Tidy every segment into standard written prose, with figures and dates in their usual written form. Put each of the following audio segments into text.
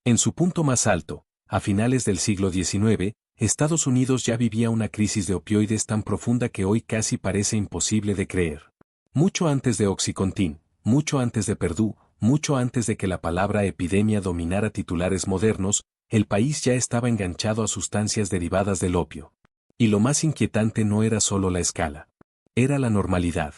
En su punto más alto, a finales del siglo XIX, Estados Unidos ya vivía una crisis de opioides tan profunda que hoy casi parece imposible de creer. Mucho antes de Oxycontin, mucho antes de Purdue, mucho antes de que la palabra epidemia dominara titulares modernos, el país ya estaba enganchado a sustancias derivadas del opio. Y lo más inquietante no era solo la escala. Era la normalidad.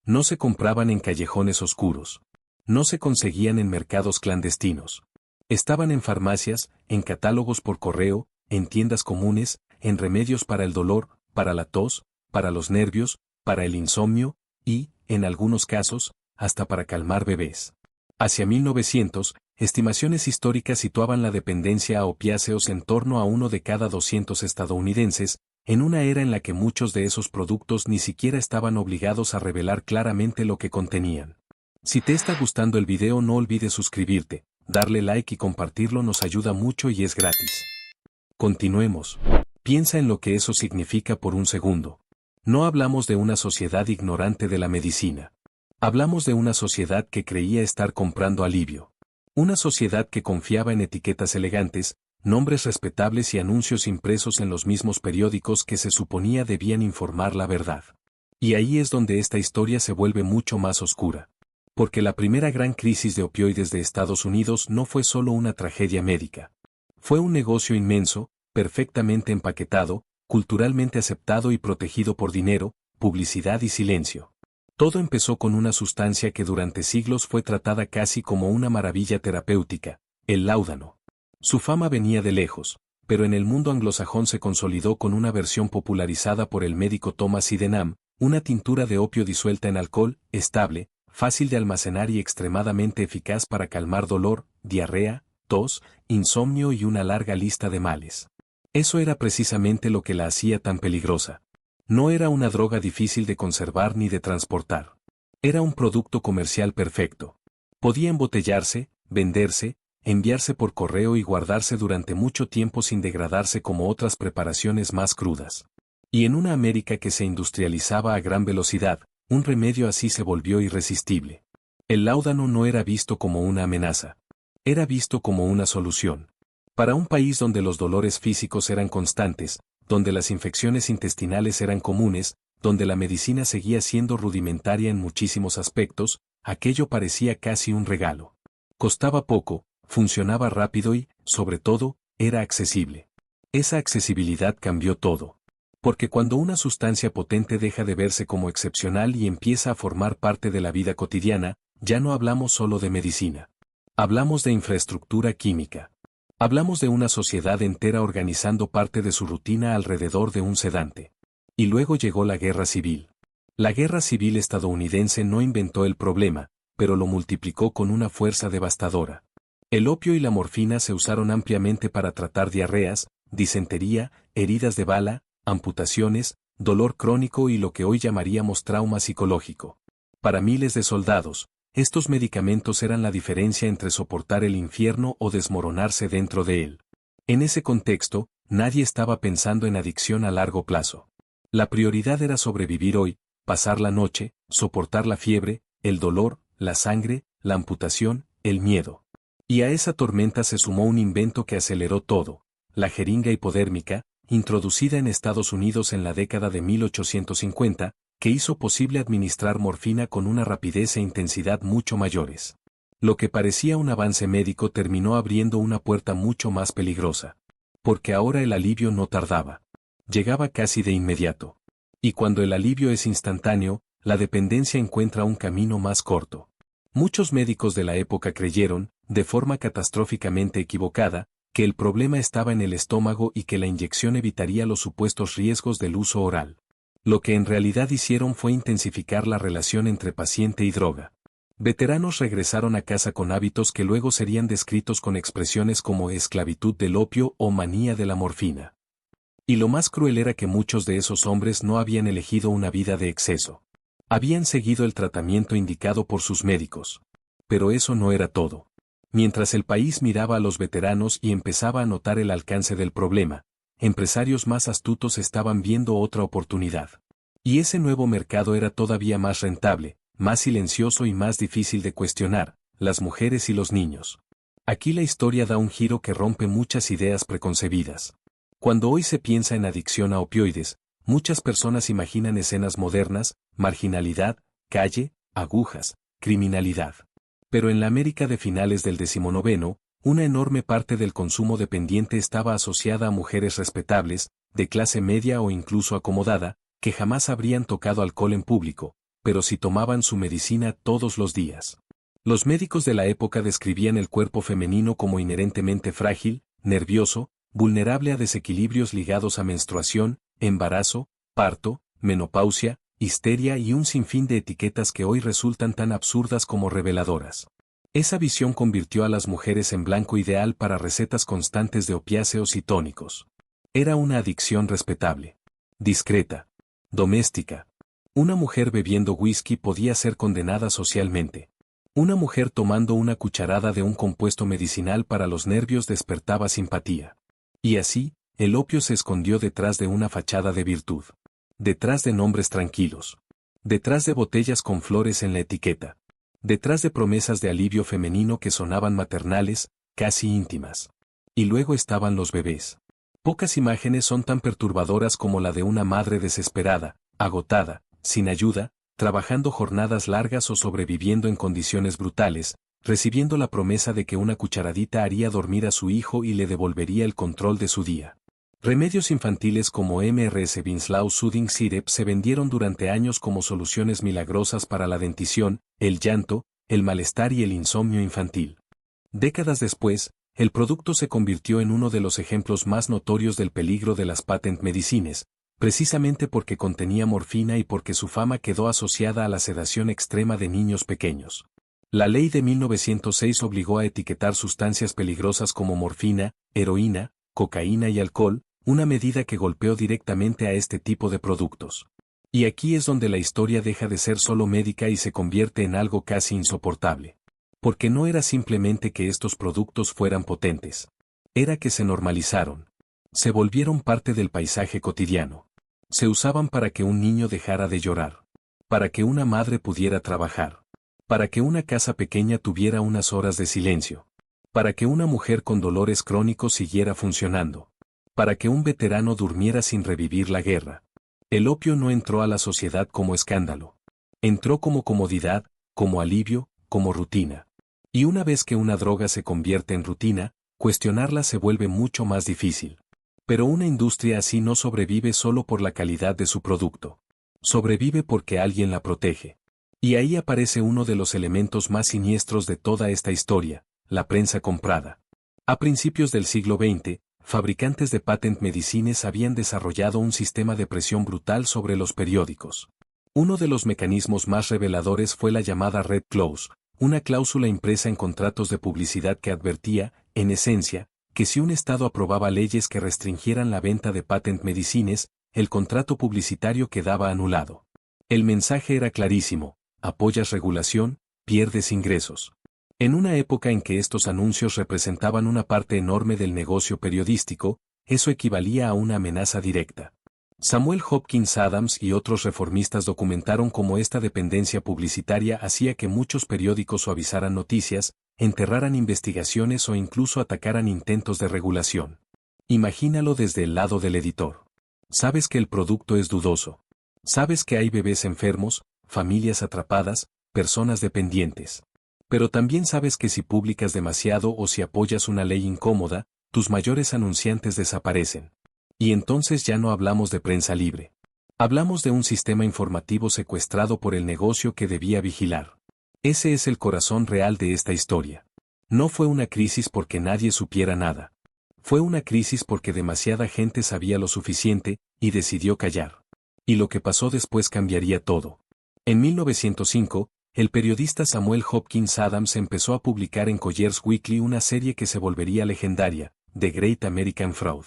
No se compraban en callejones oscuros. No se conseguían en mercados clandestinos. Estaban en farmacias, en catálogos por correo, en tiendas comunes, en remedios para el dolor, para la tos, para los nervios, para el insomnio, y, en algunos casos, hasta para calmar bebés. Hacia 1900, estimaciones históricas situaban la dependencia a opiáceos en torno a 1 de cada 200 estadounidenses, en una era en la que muchos de esos productos ni siquiera estaban obligados a revelar claramente lo que contenían. Si te está gustando el video, no olvides suscribirte, darle like y compartirlo, nos ayuda mucho y es gratis. Continuemos. Piensa en lo que eso significa por un segundo. No hablamos de una sociedad ignorante de la medicina. Hablamos de una sociedad que creía estar comprando alivio. Una sociedad que confiaba en etiquetas elegantes, nombres respetables y anuncios impresos en los mismos periódicos que se suponía debían informar la verdad. Y ahí es donde esta historia se vuelve mucho más oscura. Porque la primera gran crisis de opioides de Estados Unidos no fue solo una tragedia médica. Fue un negocio inmenso, perfectamente empaquetado, culturalmente aceptado y protegido por dinero, publicidad y silencio. Todo empezó con una sustancia que durante siglos fue tratada casi como una maravilla terapéutica, el láudano. Su fama venía de lejos, pero en el mundo anglosajón se consolidó con una versión popularizada por el médico Thomas Sydenham, una tintura de opio disuelta en alcohol, estable, fácil de almacenar y extremadamente eficaz para calmar dolor, diarrea, tos, insomnio y una larga lista de males. Eso era precisamente lo que la hacía tan peligrosa. No era una droga difícil de conservar ni de transportar. Era un producto comercial perfecto. Podía embotellarse, venderse, enviarse por correo y guardarse durante mucho tiempo sin degradarse como otras preparaciones más crudas. Y en una América que se industrializaba a gran velocidad, un remedio así se volvió irresistible. El láudano no era visto como una amenaza. Era visto como una solución. Para un país donde los dolores físicos eran constantes, donde las infecciones intestinales eran comunes, donde la medicina seguía siendo rudimentaria en muchísimos aspectos, aquello parecía casi un regalo. Costaba poco, funcionaba rápido y, sobre todo, era accesible. Esa accesibilidad cambió todo. Porque cuando una sustancia potente deja de verse como excepcional y empieza a formar parte de la vida cotidiana, ya no hablamos solo de medicina. Hablamos de infraestructura química. Hablamos de una sociedad entera organizando parte de su rutina alrededor de un sedante. Y luego llegó la guerra civil. La guerra civil estadounidense no inventó el problema, pero lo multiplicó con una fuerza devastadora. El opio y la morfina se usaron ampliamente para tratar diarreas, disentería, heridas de bala, amputaciones, dolor crónico y lo que hoy llamaríamos trauma psicológico. Para miles de soldados, estos medicamentos eran la diferencia entre soportar el infierno o desmoronarse dentro de él. En ese contexto, nadie estaba pensando en adicción a largo plazo. La prioridad era sobrevivir hoy, pasar la noche, soportar la fiebre, el dolor, la sangre, la amputación, el miedo. Y a esa tormenta se sumó un invento que aceleró todo, la jeringa hipodérmica, introducida en Estados Unidos en la década de 1850, que hizo posible administrar morfina con una rapidez e intensidad mucho mayores. Lo que parecía un avance médico terminó abriendo una puerta mucho más peligrosa. Porque ahora el alivio no tardaba. Llegaba casi de inmediato. Y cuando el alivio es instantáneo, la dependencia encuentra un camino más corto. Muchos médicos de la época creyeron, de forma catastróficamente equivocada, que el problema estaba en el estómago y que la inyección evitaría los supuestos riesgos del uso oral. Lo que en realidad hicieron fue intensificar la relación entre paciente y droga. Veteranos regresaron a casa con hábitos que luego serían descritos con expresiones como esclavitud del opio o manía de la morfina. Y lo más cruel era que muchos de esos hombres no habían elegido una vida de exceso. Habían seguido el tratamiento indicado por sus médicos. Pero eso no era todo. Mientras el país miraba a los veteranos y empezaba a notar el alcance del problema, empresarios más astutos estaban viendo otra oportunidad. Y ese nuevo mercado era todavía más rentable, más silencioso y más difícil de cuestionar, las mujeres y los niños. Aquí la historia da un giro que rompe muchas ideas preconcebidas. Cuando hoy se piensa en adicción a opioides, muchas personas imaginan escenas modernas, marginalidad, calle, agujas, criminalidad. Pero en la América de finales del XIX, una enorme parte del consumo dependiente estaba asociada a mujeres respetables, de clase media o incluso acomodada, que jamás habrían tocado alcohol en público, pero sí tomaban su medicina todos los días. Los médicos de la época describían el cuerpo femenino como inherentemente frágil, nervioso, vulnerable a desequilibrios ligados a menstruación, embarazo, parto, menopausia, histeria y un sinfín de etiquetas que hoy resultan tan absurdas como reveladoras. Esa visión convirtió a las mujeres en blanco ideal para recetas constantes de opiáceos y tónicos. Era una adicción respetable, discreta, doméstica. Una mujer bebiendo whisky podía ser condenada socialmente. Una mujer tomando una cucharada de un compuesto medicinal para los nervios despertaba simpatía. Y así, el opio se escondió detrás de una fachada de virtud. Detrás de nombres tranquilos. Detrás de botellas con flores en la etiqueta. Detrás de promesas de alivio femenino que sonaban maternales, casi íntimas. Y luego estaban los bebés. Pocas imágenes son tan perturbadoras como la de una madre desesperada, agotada, sin ayuda, trabajando jornadas largas o sobreviviendo en condiciones brutales, recibiendo la promesa de que una cucharadita haría dormir a su hijo y le devolvería el control de su día. Remedios infantiles como MRS Winslow Soothing Syrup se vendieron durante años como soluciones milagrosas para la dentición, el llanto, el malestar y el insomnio infantil. Décadas después, el producto se convirtió en uno de los ejemplos más notorios del peligro de las patent medicines, precisamente porque contenía morfina y porque su fama quedó asociada a la sedación extrema de niños pequeños. La ley de 1906 obligó a etiquetar sustancias peligrosas como morfina, heroína, cocaína y alcohol, una medida que golpeó directamente a este tipo de productos. Y aquí es donde la historia deja de ser solo médica y se convierte en algo casi insoportable. Porque no era simplemente que estos productos fueran potentes. Era que se normalizaron. Se volvieron parte del paisaje cotidiano. Se usaban para que un niño dejara de llorar. Para que una madre pudiera trabajar. Para que una casa pequeña tuviera unas horas de silencio. Para que una mujer con dolores crónicos siguiera funcionando. Para que un veterano durmiera sin revivir la guerra. El opio no entró a la sociedad como escándalo. Entró como comodidad, como alivio, como rutina. Y una vez que una droga se convierte en rutina, cuestionarla se vuelve mucho más difícil. Pero una industria así no sobrevive solo por la calidad de su producto. Sobrevive porque alguien la protege. Y ahí aparece uno de los elementos más siniestros de toda esta historia, la prensa comprada. A principios del siglo XX, fabricantes de patent medicines habían desarrollado un sistema de presión brutal sobre los periódicos. Uno de los mecanismos más reveladores fue la llamada Red Clause, una cláusula impresa en contratos de publicidad que advertía, en esencia, que si un Estado aprobaba leyes que restringieran la venta de patent medicines, el contrato publicitario quedaba anulado. El mensaje era clarísimo: apoyas regulación, pierdes ingresos. En una época en que estos anuncios representaban una parte enorme del negocio periodístico, eso equivalía a una amenaza directa. Samuel Hopkins Adams y otros reformistas documentaron cómo esta dependencia publicitaria hacía que muchos periódicos suavizaran noticias, enterraran investigaciones o incluso atacaran intentos de regulación. Imagínalo desde el lado del editor. Sabes que el producto es dudoso. Sabes que hay bebés enfermos, familias atrapadas, personas dependientes. Pero también sabes que si publicas demasiado o si apoyas una ley incómoda, tus mayores anunciantes desaparecen. Y entonces ya no hablamos de prensa libre. Hablamos de un sistema informativo secuestrado por el negocio que debía vigilar. Ese es el corazón real de esta historia. No fue una crisis porque nadie supiera nada. Fue una crisis porque demasiada gente sabía lo suficiente y decidió callar. Y lo que pasó después cambiaría todo. En 1905, el periodista Samuel Hopkins Adams empezó a publicar en Collier's Weekly una serie que se volvería legendaria, The Great American Fraud.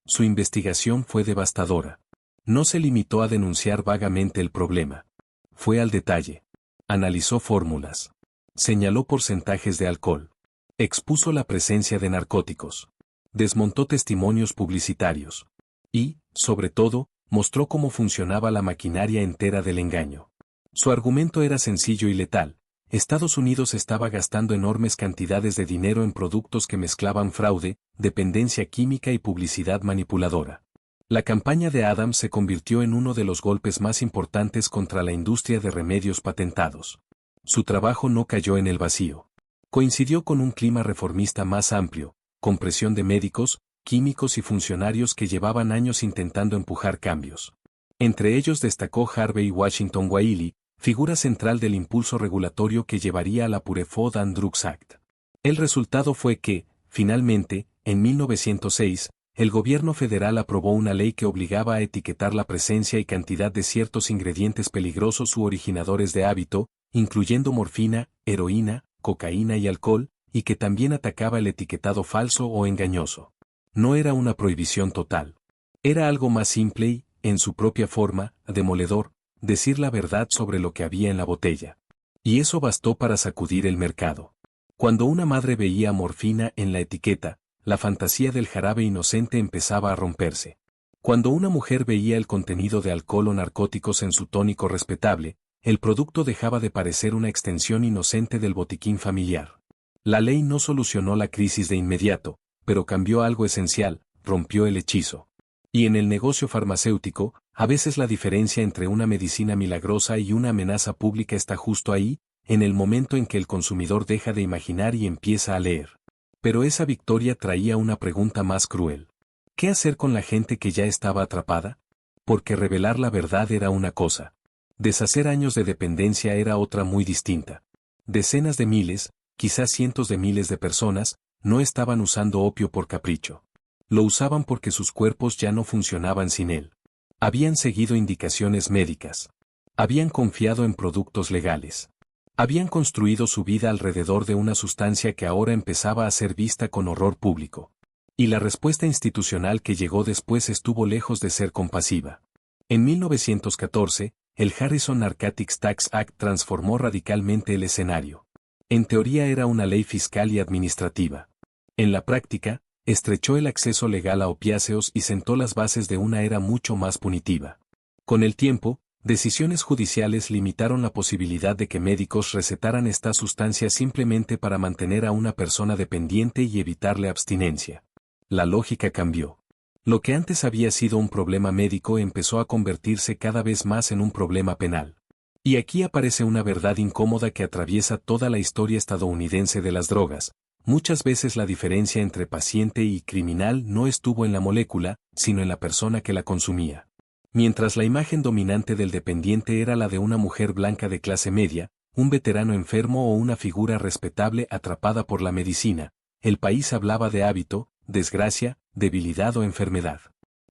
Su investigación fue devastadora. No se limitó a denunciar vagamente el problema. Fue al detalle. Analizó fórmulas. Señaló porcentajes de alcohol. Expuso la presencia de narcóticos. Desmontó testimonios publicitarios. Y, sobre todo, mostró cómo funcionaba la maquinaria entera del engaño. Su argumento era sencillo y letal: Estados Unidos estaba gastando enormes cantidades de dinero en productos que mezclaban fraude, dependencia química y publicidad manipuladora. La campaña de Adams se convirtió en uno de los golpes más importantes contra la industria de remedios patentados. Su trabajo no cayó en el vacío. Coincidió con un clima reformista más amplio, con presión de médicos, químicos y funcionarios que llevaban años intentando empujar cambios. Entre ellos destacó Harvey Washington Wiley, figura central del impulso regulatorio que llevaría a la Pure Food and Drugs Act. El resultado fue que, finalmente, en 1906, el gobierno federal aprobó una ley que obligaba a etiquetar la presencia y cantidad de ciertos ingredientes peligrosos u originadores de hábito, incluyendo morfina, heroína, cocaína y alcohol, y que también atacaba el etiquetado falso o engañoso. No era una prohibición total. Era algo más simple y, en su propia forma, demoledor, decir la verdad sobre lo que había en la botella. Y eso bastó para sacudir el mercado. Cuando una madre veía morfina en la etiqueta, la fantasía del jarabe inocente empezaba a romperse. Cuando una mujer veía el contenido de alcohol o narcóticos en su tónico respetable, el producto dejaba de parecer una extensión inocente del botiquín familiar. La ley no solucionó la crisis de inmediato, pero cambió algo esencial, rompió el hechizo. Y en el negocio farmacéutico, a veces la diferencia entre una medicina milagrosa y una amenaza pública está justo ahí, en el momento en que el consumidor deja de imaginar y empieza a leer. Pero esa victoria traía una pregunta más cruel. ¿Qué hacer con la gente que ya estaba atrapada? Porque revelar la verdad era una cosa. Deshacer años de dependencia era otra muy distinta. Decenas de miles, quizás cientos de miles de personas, no estaban usando opio por capricho. Lo usaban porque sus cuerpos ya no funcionaban sin él. Habían seguido indicaciones médicas. Habían confiado en productos legales. Habían construido su vida alrededor de una sustancia que ahora empezaba a ser vista con horror público. Y la respuesta institucional que llegó después estuvo lejos de ser compasiva. En 1914, el Harrison Narcotics Tax Act transformó radicalmente el escenario. En teoría era una ley fiscal y administrativa. En la práctica, estrechó el acceso legal a opiáceos y sentó las bases de una era mucho más punitiva. Con el tiempo, decisiones judiciales limitaron la posibilidad de que médicos recetaran esta sustancia simplemente para mantener a una persona dependiente y evitarle abstinencia. La lógica cambió. Lo que antes había sido un problema médico empezó a convertirse cada vez más en un problema penal. Y aquí aparece una verdad incómoda que atraviesa toda la historia estadounidense de las drogas. Muchas veces la diferencia entre paciente y criminal no estuvo en la molécula, sino en la persona que la consumía. Mientras la imagen dominante del dependiente era la de una mujer blanca de clase media, un veterano enfermo o una figura respetable atrapada por la medicina, el país hablaba de hábito, desgracia, debilidad o enfermedad.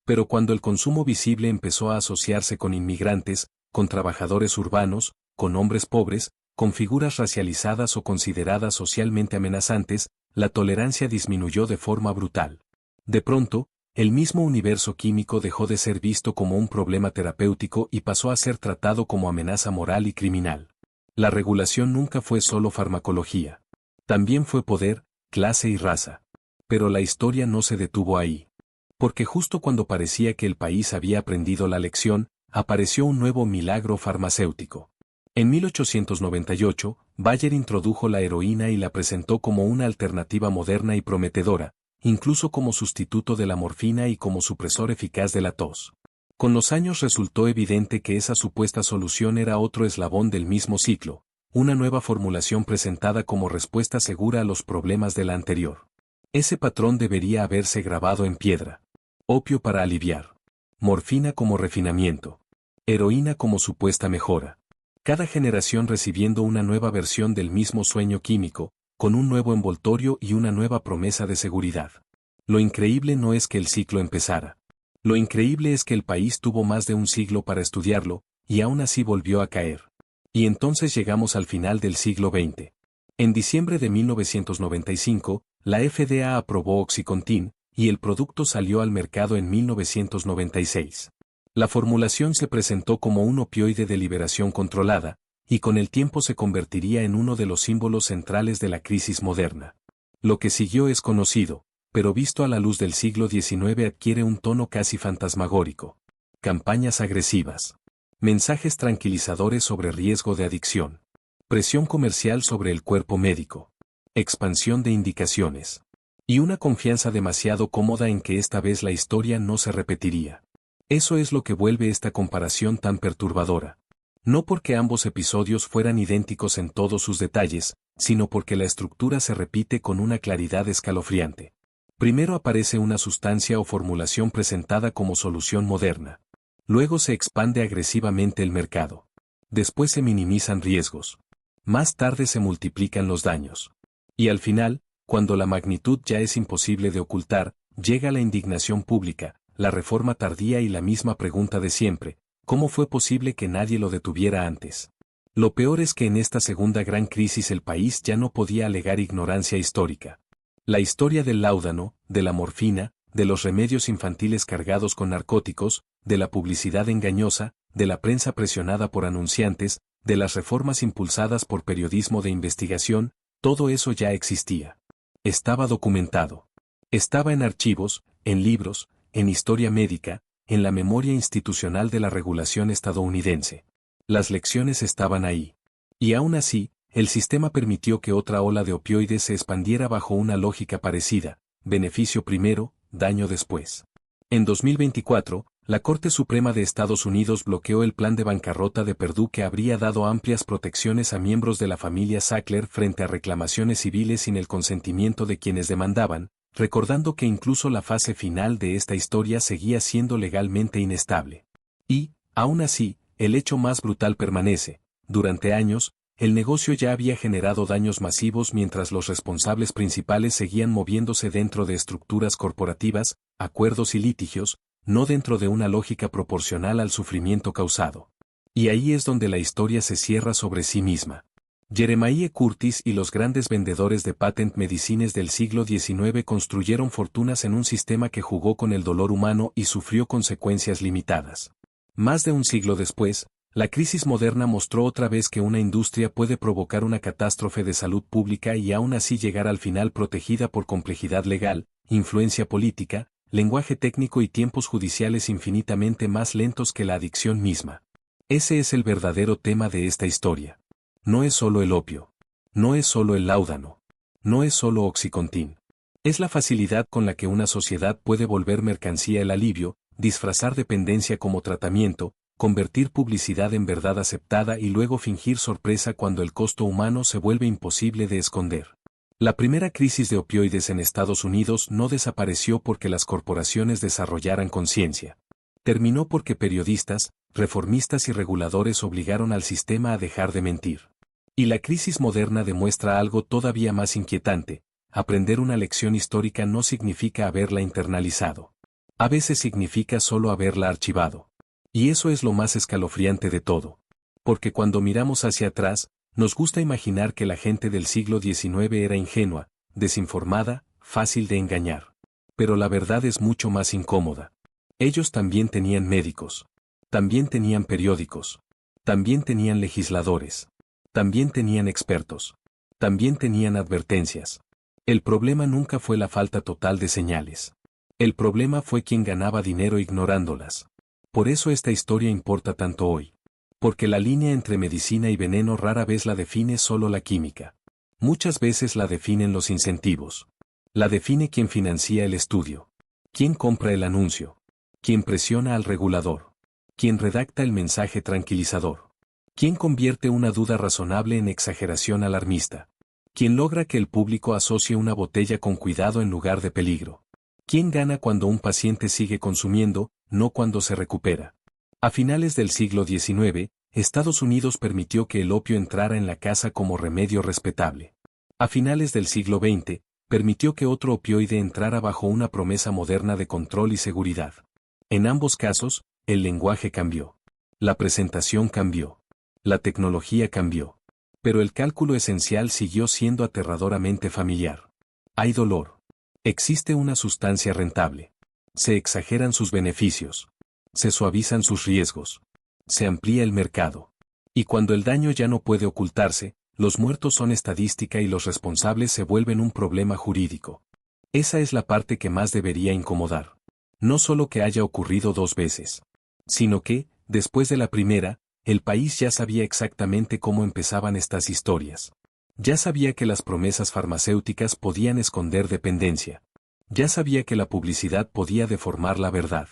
Pero cuando el consumo visible empezó a asociarse con inmigrantes, con trabajadores urbanos, con hombres pobres, con figuras racializadas o consideradas socialmente amenazantes, la tolerancia disminuyó de forma brutal. De pronto, el mismo universo químico dejó de ser visto como un problema terapéutico y pasó a ser tratado como amenaza moral y criminal. La regulación nunca fue solo farmacología. También fue poder, clase y raza. Pero la historia no se detuvo ahí. Porque justo cuando parecía que el país había aprendido la lección, apareció un nuevo milagro farmacéutico. En 1898, Bayer introdujo la heroína y la presentó como una alternativa moderna y prometedora, incluso como sustituto de la morfina y como supresor eficaz de la tos. Con los años resultó evidente que esa supuesta solución era otro eslabón del mismo ciclo, una nueva formulación presentada como respuesta segura a los problemas de la anterior. Ese patrón debería haberse grabado en piedra. Opio para aliviar. Morfina como refinamiento. Heroína como supuesta mejora. Cada generación recibiendo una nueva versión del mismo sueño químico, con un nuevo envoltorio y una nueva promesa de seguridad. Lo increíble no es que el ciclo empezara. Lo increíble es que el país tuvo más de un siglo para estudiarlo, y aún así volvió a caer. Y entonces llegamos al final del siglo XX. En diciembre de 1995, la FDA aprobó Oxycontin, y el producto salió al mercado en 1996. La formulación se presentó como un opioide de liberación controlada, y con el tiempo se convertiría en uno de los símbolos centrales de la crisis moderna. Lo que siguió es conocido, pero visto a la luz del siglo XIX adquiere un tono casi fantasmagórico. Campañas agresivas. Mensajes tranquilizadores sobre riesgo de adicción. Presión comercial sobre el cuerpo médico. Expansión de indicaciones. Y una confianza demasiado cómoda en que esta vez la historia no se repetiría. Eso es lo que vuelve esta comparación tan perturbadora. No porque ambos episodios fueran idénticos en todos sus detalles, sino porque la estructura se repite con una claridad escalofriante. Primero aparece una sustancia o formulación presentada como solución moderna. Luego se expande agresivamente el mercado. Después se minimizan riesgos. Más tarde se multiplican los daños. Y al final, cuando la magnitud ya es imposible de ocultar, llega la indignación pública, la reforma tardía y la misma pregunta de siempre: ¿cómo fue posible que nadie lo detuviera antes? Lo peor es que en esta segunda gran crisis el país ya no podía alegar ignorancia histórica. La historia del láudano, de la morfina, de los remedios infantiles cargados con narcóticos, de la publicidad engañosa, de la prensa presionada por anunciantes, de las reformas impulsadas por periodismo de investigación, todo eso ya existía. Estaba documentado. Estaba en archivos, en libros, en historia médica, en la memoria institucional de la regulación estadounidense. Las lecciones estaban ahí. Y aún así, el sistema permitió que otra ola de opioides se expandiera bajo una lógica parecida: beneficio primero, daño después. En 2024, la Corte Suprema de Estados Unidos bloqueó el plan de bancarrota de Purdue que habría dado amplias protecciones a miembros de la familia Sackler frente a reclamaciones civiles sin el consentimiento de quienes demandaban, recordando que incluso la fase final de esta historia seguía siendo legalmente inestable. Y, aún así, el hecho más brutal permanece: durante años, el negocio ya había generado daños masivos mientras los responsables principales seguían moviéndose dentro de estructuras corporativas, acuerdos y litigios, no dentro de una lógica proporcional al sufrimiento causado. Y ahí es donde la historia se cierra sobre sí misma. Jeremiah Curtis y los grandes vendedores de patent medicines del siglo XIX construyeron fortunas en un sistema que jugó con el dolor humano y sufrió consecuencias limitadas. Más de un siglo después, la crisis moderna mostró otra vez que una industria puede provocar una catástrofe de salud pública y aún así llegar al final protegida por complejidad legal, influencia política, lenguaje técnico y tiempos judiciales infinitamente más lentos que la adicción misma. Ese es el verdadero tema de esta historia. No es solo el opio. No es solo el láudano. No es solo Oxycontin. Es la facilidad con la que una sociedad puede volver mercancía el alivio, disfrazar dependencia como tratamiento, convertir publicidad en verdad aceptada y luego fingir sorpresa cuando el costo humano se vuelve imposible de esconder. La primera crisis de opioides en Estados Unidos no desapareció porque las corporaciones desarrollaran conciencia. Terminó porque periodistas, reformistas y reguladores obligaron al sistema a dejar de mentir. Y la crisis moderna demuestra algo todavía más inquietante: aprender una lección histórica no significa haberla internalizado. A veces significa solo haberla archivado. Y eso es lo más escalofriante de todo. Porque cuando miramos hacia atrás, nos gusta imaginar que la gente del siglo XIX era ingenua, desinformada, fácil de engañar. Pero la verdad es mucho más incómoda. Ellos también tenían médicos. También tenían periódicos. También tenían legisladores. También tenían expertos. También tenían advertencias. El problema nunca fue la falta total de señales. El problema fue quien ganaba dinero ignorándolas. Por eso esta historia importa tanto hoy. Porque la línea entre medicina y veneno rara vez la define solo la química. Muchas veces la definen los incentivos. La define quien financia el estudio. Quien compra el anuncio. Quien presiona al regulador. Quien redacta el mensaje tranquilizador. Quien convierte una duda razonable en exageración alarmista. Quien logra que el público asocie una botella con cuidado en lugar de peligro. Quien gana cuando un paciente sigue consumiendo, no cuando se recupera. A finales del siglo XIX, Estados Unidos permitió que el opio entrara en la casa como remedio respetable. A finales del siglo XX, permitió que otro opioide entrara bajo una promesa moderna de control y seguridad. En ambos casos, el lenguaje cambió. La presentación cambió. La tecnología cambió. Pero el cálculo esencial siguió siendo aterradoramente familiar. Hay dolor. Existe una sustancia rentable. Se exageran sus beneficios. Se suavizan sus riesgos. Se amplía el mercado. Y cuando el daño ya no puede ocultarse, los muertos son estadística y los responsables se vuelven un problema jurídico. Esa es la parte que más debería incomodar. No solo que haya ocurrido dos veces, sino que, después de la primera, el país ya sabía exactamente cómo empezaban estas historias. Ya sabía que las promesas farmacéuticas podían esconder dependencia. Ya sabía que la publicidad podía deformar la verdad.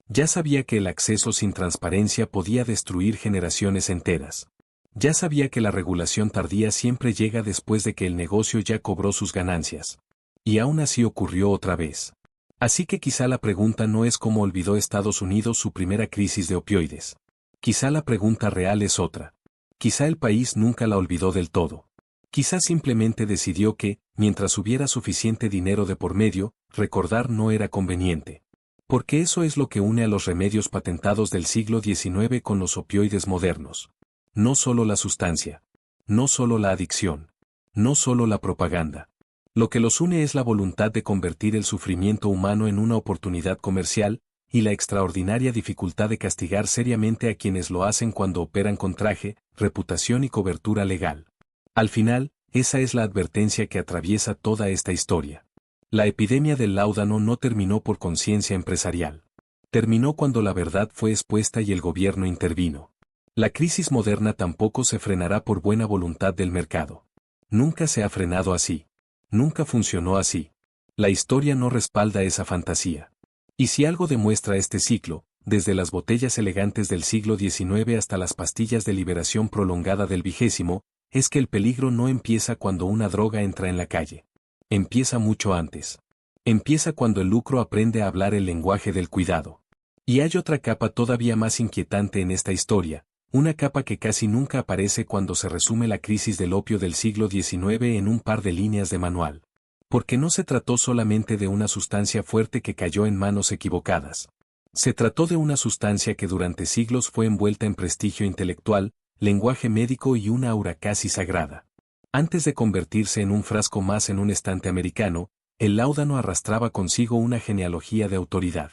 Ya sabía que el acceso sin transparencia podía destruir generaciones enteras. Ya sabía que la regulación tardía siempre llega después de que el negocio ya cobró sus ganancias. Y aún así ocurrió otra vez. Así que quizá la pregunta no es cómo olvidó Estados Unidos su primera crisis de opioides. Quizá la pregunta real es otra. Quizá el país nunca la olvidó del todo. Quizá simplemente decidió que, mientras hubiera suficiente dinero de por medio, recordar no era conveniente. Porque eso es lo que une a los remedios patentados del siglo XIX con los opioides modernos. No solo la sustancia. No solo la adicción. No solo la propaganda. Lo que los une es la voluntad de convertir el sufrimiento humano en una oportunidad comercial, y la extraordinaria dificultad de castigar seriamente a quienes lo hacen cuando operan con traje, reputación y cobertura legal. Al final, esa es la advertencia que atraviesa toda esta historia. La epidemia del láudano no terminó por conciencia empresarial. Terminó cuando la verdad fue expuesta y el gobierno intervino. La crisis moderna tampoco se frenará por buena voluntad del mercado. Nunca se ha frenado así. Nunca funcionó así. La historia no respalda esa fantasía. Y si algo demuestra este ciclo, desde las botellas elegantes del siglo XIX hasta las pastillas de liberación prolongada del XX, es que el peligro no empieza cuando una droga entra en la calle. Empieza mucho antes. Empieza cuando el lucro aprende a hablar el lenguaje del cuidado. Y hay otra capa todavía más inquietante en esta historia, una capa que casi nunca aparece cuando se resume la crisis del opio del siglo XIX en un par de líneas de manual. Porque no se trató solamente de una sustancia fuerte que cayó en manos equivocadas. Se trató de una sustancia que durante siglos fue envuelta en prestigio intelectual, lenguaje médico y una aura casi sagrada. Antes de convertirse en un frasco más en un estante americano, el láudano arrastraba consigo una genealogía de autoridad.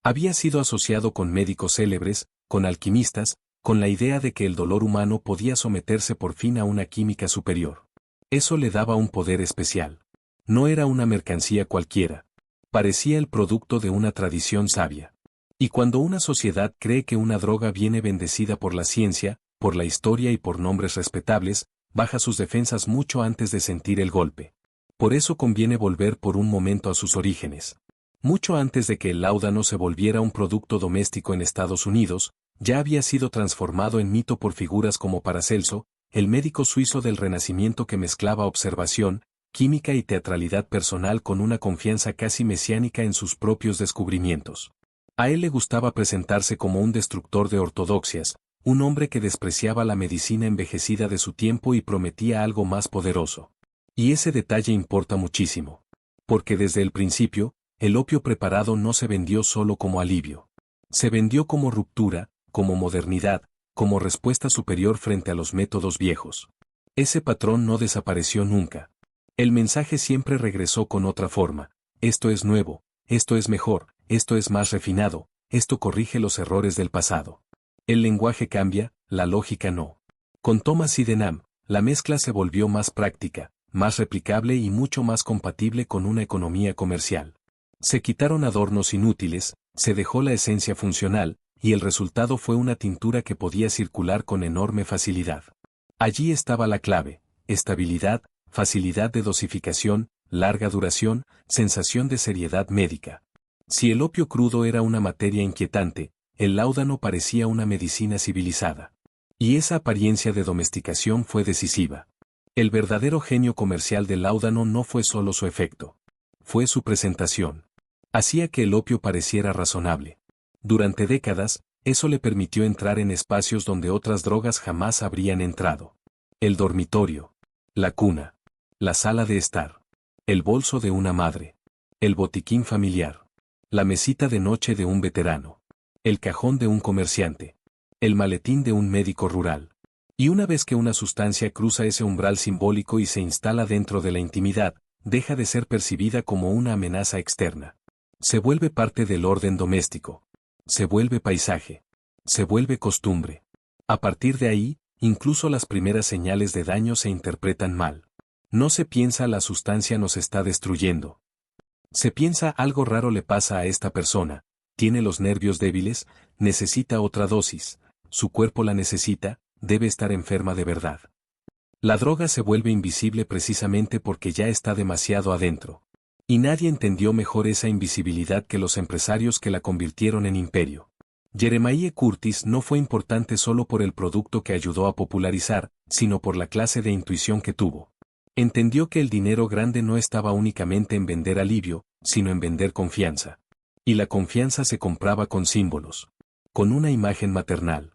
Había sido asociado con médicos célebres, con alquimistas, con la idea de que el dolor humano podía someterse por fin a una química superior. Eso le daba un poder especial. No era una mercancía cualquiera. Parecía el producto de una tradición sabia. Y cuando una sociedad cree que una droga viene bendecida por la ciencia, por la historia y por nombres respetables, baja sus defensas mucho antes de sentir el golpe. Por eso conviene volver por un momento a sus orígenes. Mucho antes de que el láudano se volviera un producto doméstico en Estados Unidos, ya había sido transformado en mito por figuras como Paracelso, el médico suizo del Renacimiento que mezclaba observación, química y teatralidad personal con una confianza casi mesiánica en sus propios descubrimientos. A él le gustaba presentarse como un destructor de ortodoxias, un hombre que despreciaba la medicina envejecida de su tiempo y prometía algo más poderoso. Y ese detalle importa muchísimo. Porque desde el principio, el opio preparado no se vendió solo como alivio. Se vendió como ruptura, como modernidad, como respuesta superior frente a los métodos viejos. Ese patrón no desapareció nunca. El mensaje siempre regresó con otra forma. Esto es nuevo, esto es mejor, esto es más refinado, esto corrige los errores del pasado. El lenguaje cambia, la lógica no. Con Thomas Sydenham, la mezcla se volvió más práctica, más replicable y mucho más compatible con una economía comercial. Se quitaron adornos inútiles, se dejó la esencia funcional, y el resultado fue una tintura que podía circular con enorme facilidad. Allí estaba la clave: estabilidad, facilidad de dosificación, larga duración, sensación de seriedad médica. Si el opio crudo era una materia inquietante, el láudano parecía una medicina civilizada. Y esa apariencia de domesticación fue decisiva. El verdadero genio comercial del láudano no fue solo su efecto. Fue su presentación. Hacía que el opio pareciera razonable. Durante décadas, eso le permitió entrar en espacios donde otras drogas jamás habrían entrado. El dormitorio. La cuna. La sala de estar. El bolso de una madre. El botiquín familiar. La mesita de noche de un veterano. El cajón de un comerciante. El maletín de un médico rural. Y una vez que una sustancia cruza ese umbral simbólico y se instala dentro de la intimidad, deja de ser percibida como una amenaza externa. Se vuelve parte del orden doméstico. Se vuelve paisaje. Se vuelve costumbre. A partir de ahí, incluso las primeras señales de daño se interpretan mal. No se piensa la sustancia nos está destruyendo. Se piensa algo raro le pasa a esta persona, tiene los nervios débiles, necesita otra dosis, su cuerpo la necesita, debe estar enferma de verdad. La droga se vuelve invisible precisamente porque ya está demasiado adentro. Y nadie entendió mejor esa invisibilidad que los empresarios que la convirtieron en imperio. Jeremiah Curtis no fue importante solo por el producto que ayudó a popularizar, sino por la clase de intuición que tuvo. Entendió que el dinero grande no estaba únicamente en vender alivio, sino en vender confianza. Y la confianza se compraba con símbolos. Con una imagen maternal.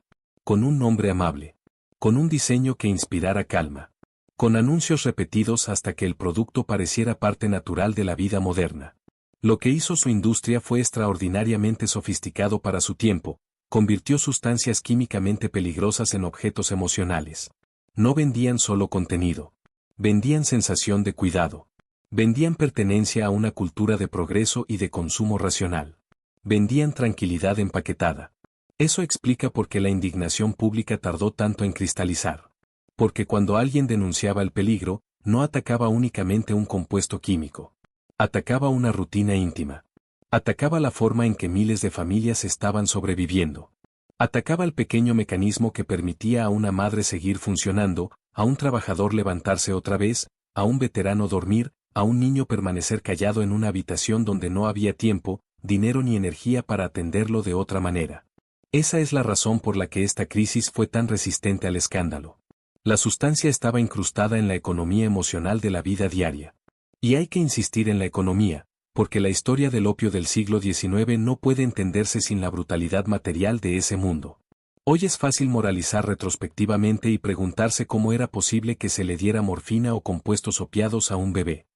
Con un nombre amable. Con un diseño que inspirara calma. Con anuncios repetidos hasta que el producto pareciera parte natural de la vida moderna. Lo que hizo su industria fue extraordinariamente sofisticado para su tiempo, convirtió sustancias químicamente peligrosas en objetos emocionales. No vendían solo contenido. Vendían sensación de cuidado. Vendían pertenencia a una cultura de progreso y de consumo racional. Vendían tranquilidad empaquetada. Eso explica por qué la indignación pública tardó tanto en cristalizar. Porque cuando alguien denunciaba el peligro, no atacaba únicamente un compuesto químico. Atacaba una rutina íntima. Atacaba la forma en que miles de familias estaban sobreviviendo. Atacaba el pequeño mecanismo que permitía a una madre seguir funcionando, a un trabajador levantarse otra vez, a un veterano dormir, a un niño permanecer callado en una habitación donde no había tiempo, dinero ni energía para atenderlo de otra manera. Esa es la razón por la que esta crisis fue tan resistente al escándalo. La sustancia estaba incrustada en la economía emocional de la vida diaria. Y hay que insistir en la economía, porque la historia del opio del siglo XIX no puede entenderse sin la brutalidad material de ese mundo. Hoy es fácil moralizar retrospectivamente y preguntarse cómo era posible que se le diera morfina o compuestos opiados a un bebé.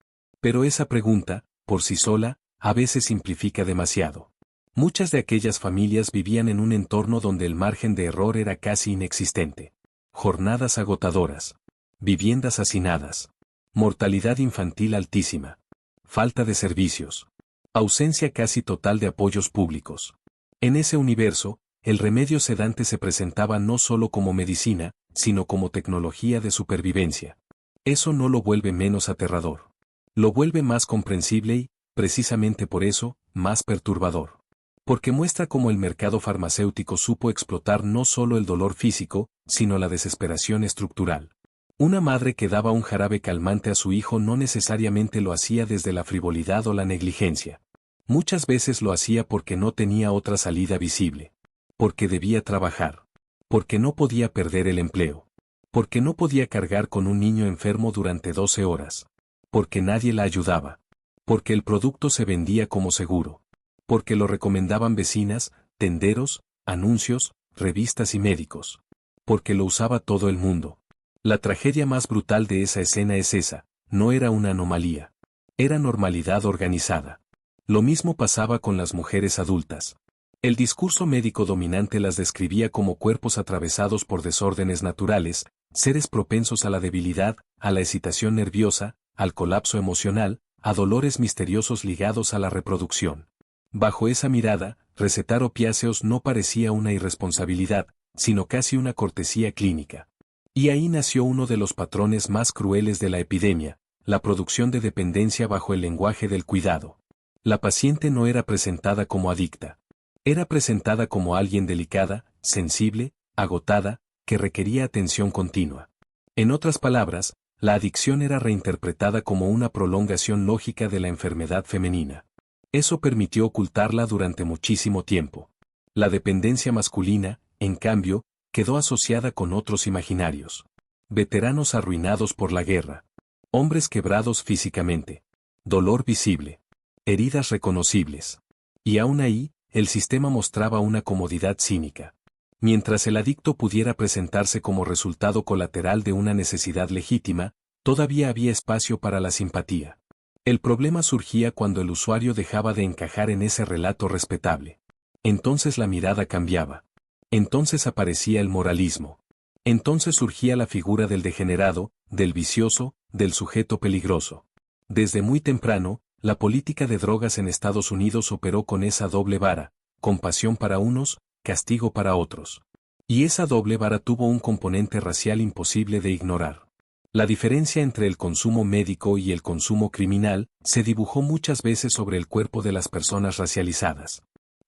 Pero esa pregunta, por sí sola, a veces simplifica demasiado. Muchas de aquellas familias vivían en un entorno donde el margen de error era casi inexistente. Jornadas agotadoras. Viviendas hacinadas. Mortalidad infantil altísima. Falta de servicios. Ausencia casi total de apoyos públicos. En ese universo, el remedio sedante se presentaba no solo como medicina, sino como tecnología de supervivencia. Eso no lo vuelve menos aterrador. Lo vuelve más comprensible y, precisamente por eso, más perturbador. Porque muestra cómo el mercado farmacéutico supo explotar no solo el dolor físico, sino la desesperación estructural. Una madre que daba un jarabe calmante a su hijo no necesariamente lo hacía desde la frivolidad o la negligencia. Muchas veces lo hacía porque no tenía otra salida visible. Porque debía trabajar. Porque no podía perder el empleo. Porque no podía cargar con un niño enfermo durante 12 horas. Porque nadie la ayudaba. Porque el producto se vendía como seguro. Porque lo recomendaban vecinas, tenderos, anuncios, revistas y médicos. Porque lo usaba todo el mundo. La tragedia más brutal de esa escena es esa, no era una anomalía. Era normalidad organizada. Lo mismo pasaba con las mujeres adultas. El discurso médico dominante las describía como cuerpos atravesados por desórdenes naturales, seres propensos a la debilidad, a la excitación nerviosa, al colapso emocional, a dolores misteriosos ligados a la reproducción. Bajo esa mirada, recetar opiáceos no parecía una irresponsabilidad, sino casi una cortesía clínica. Y ahí nació uno de los patrones más crueles de la epidemia, la producción de dependencia bajo el lenguaje del cuidado. La paciente no era presentada como adicta. Era presentada como alguien delicada, sensible, agotada, que requería atención continua. En otras palabras, la adicción era reinterpretada como una prolongación lógica de la enfermedad femenina. Eso permitió ocultarla durante muchísimo tiempo. La dependencia masculina, en cambio, quedó asociada con otros imaginarios. Veteranos arruinados por la guerra. Hombres quebrados físicamente. Dolor visible. Heridas reconocibles. Y aún ahí, el sistema mostraba una comodidad cínica. Mientras el adicto pudiera presentarse como resultado colateral de una necesidad legítima, todavía había espacio para la simpatía. El problema surgía cuando el usuario dejaba de encajar en ese relato respetable. Entonces la mirada cambiaba. Entonces aparecía el moralismo. Entonces surgía la figura del degenerado, del vicioso, del sujeto peligroso. Desde muy temprano, la política de drogas en Estados Unidos operó con esa doble vara, compasión para unos, castigo para otros. Y esa doble vara tuvo un componente racial imposible de ignorar. La diferencia entre el consumo médico y el consumo criminal se dibujó muchas veces sobre el cuerpo de las personas racializadas.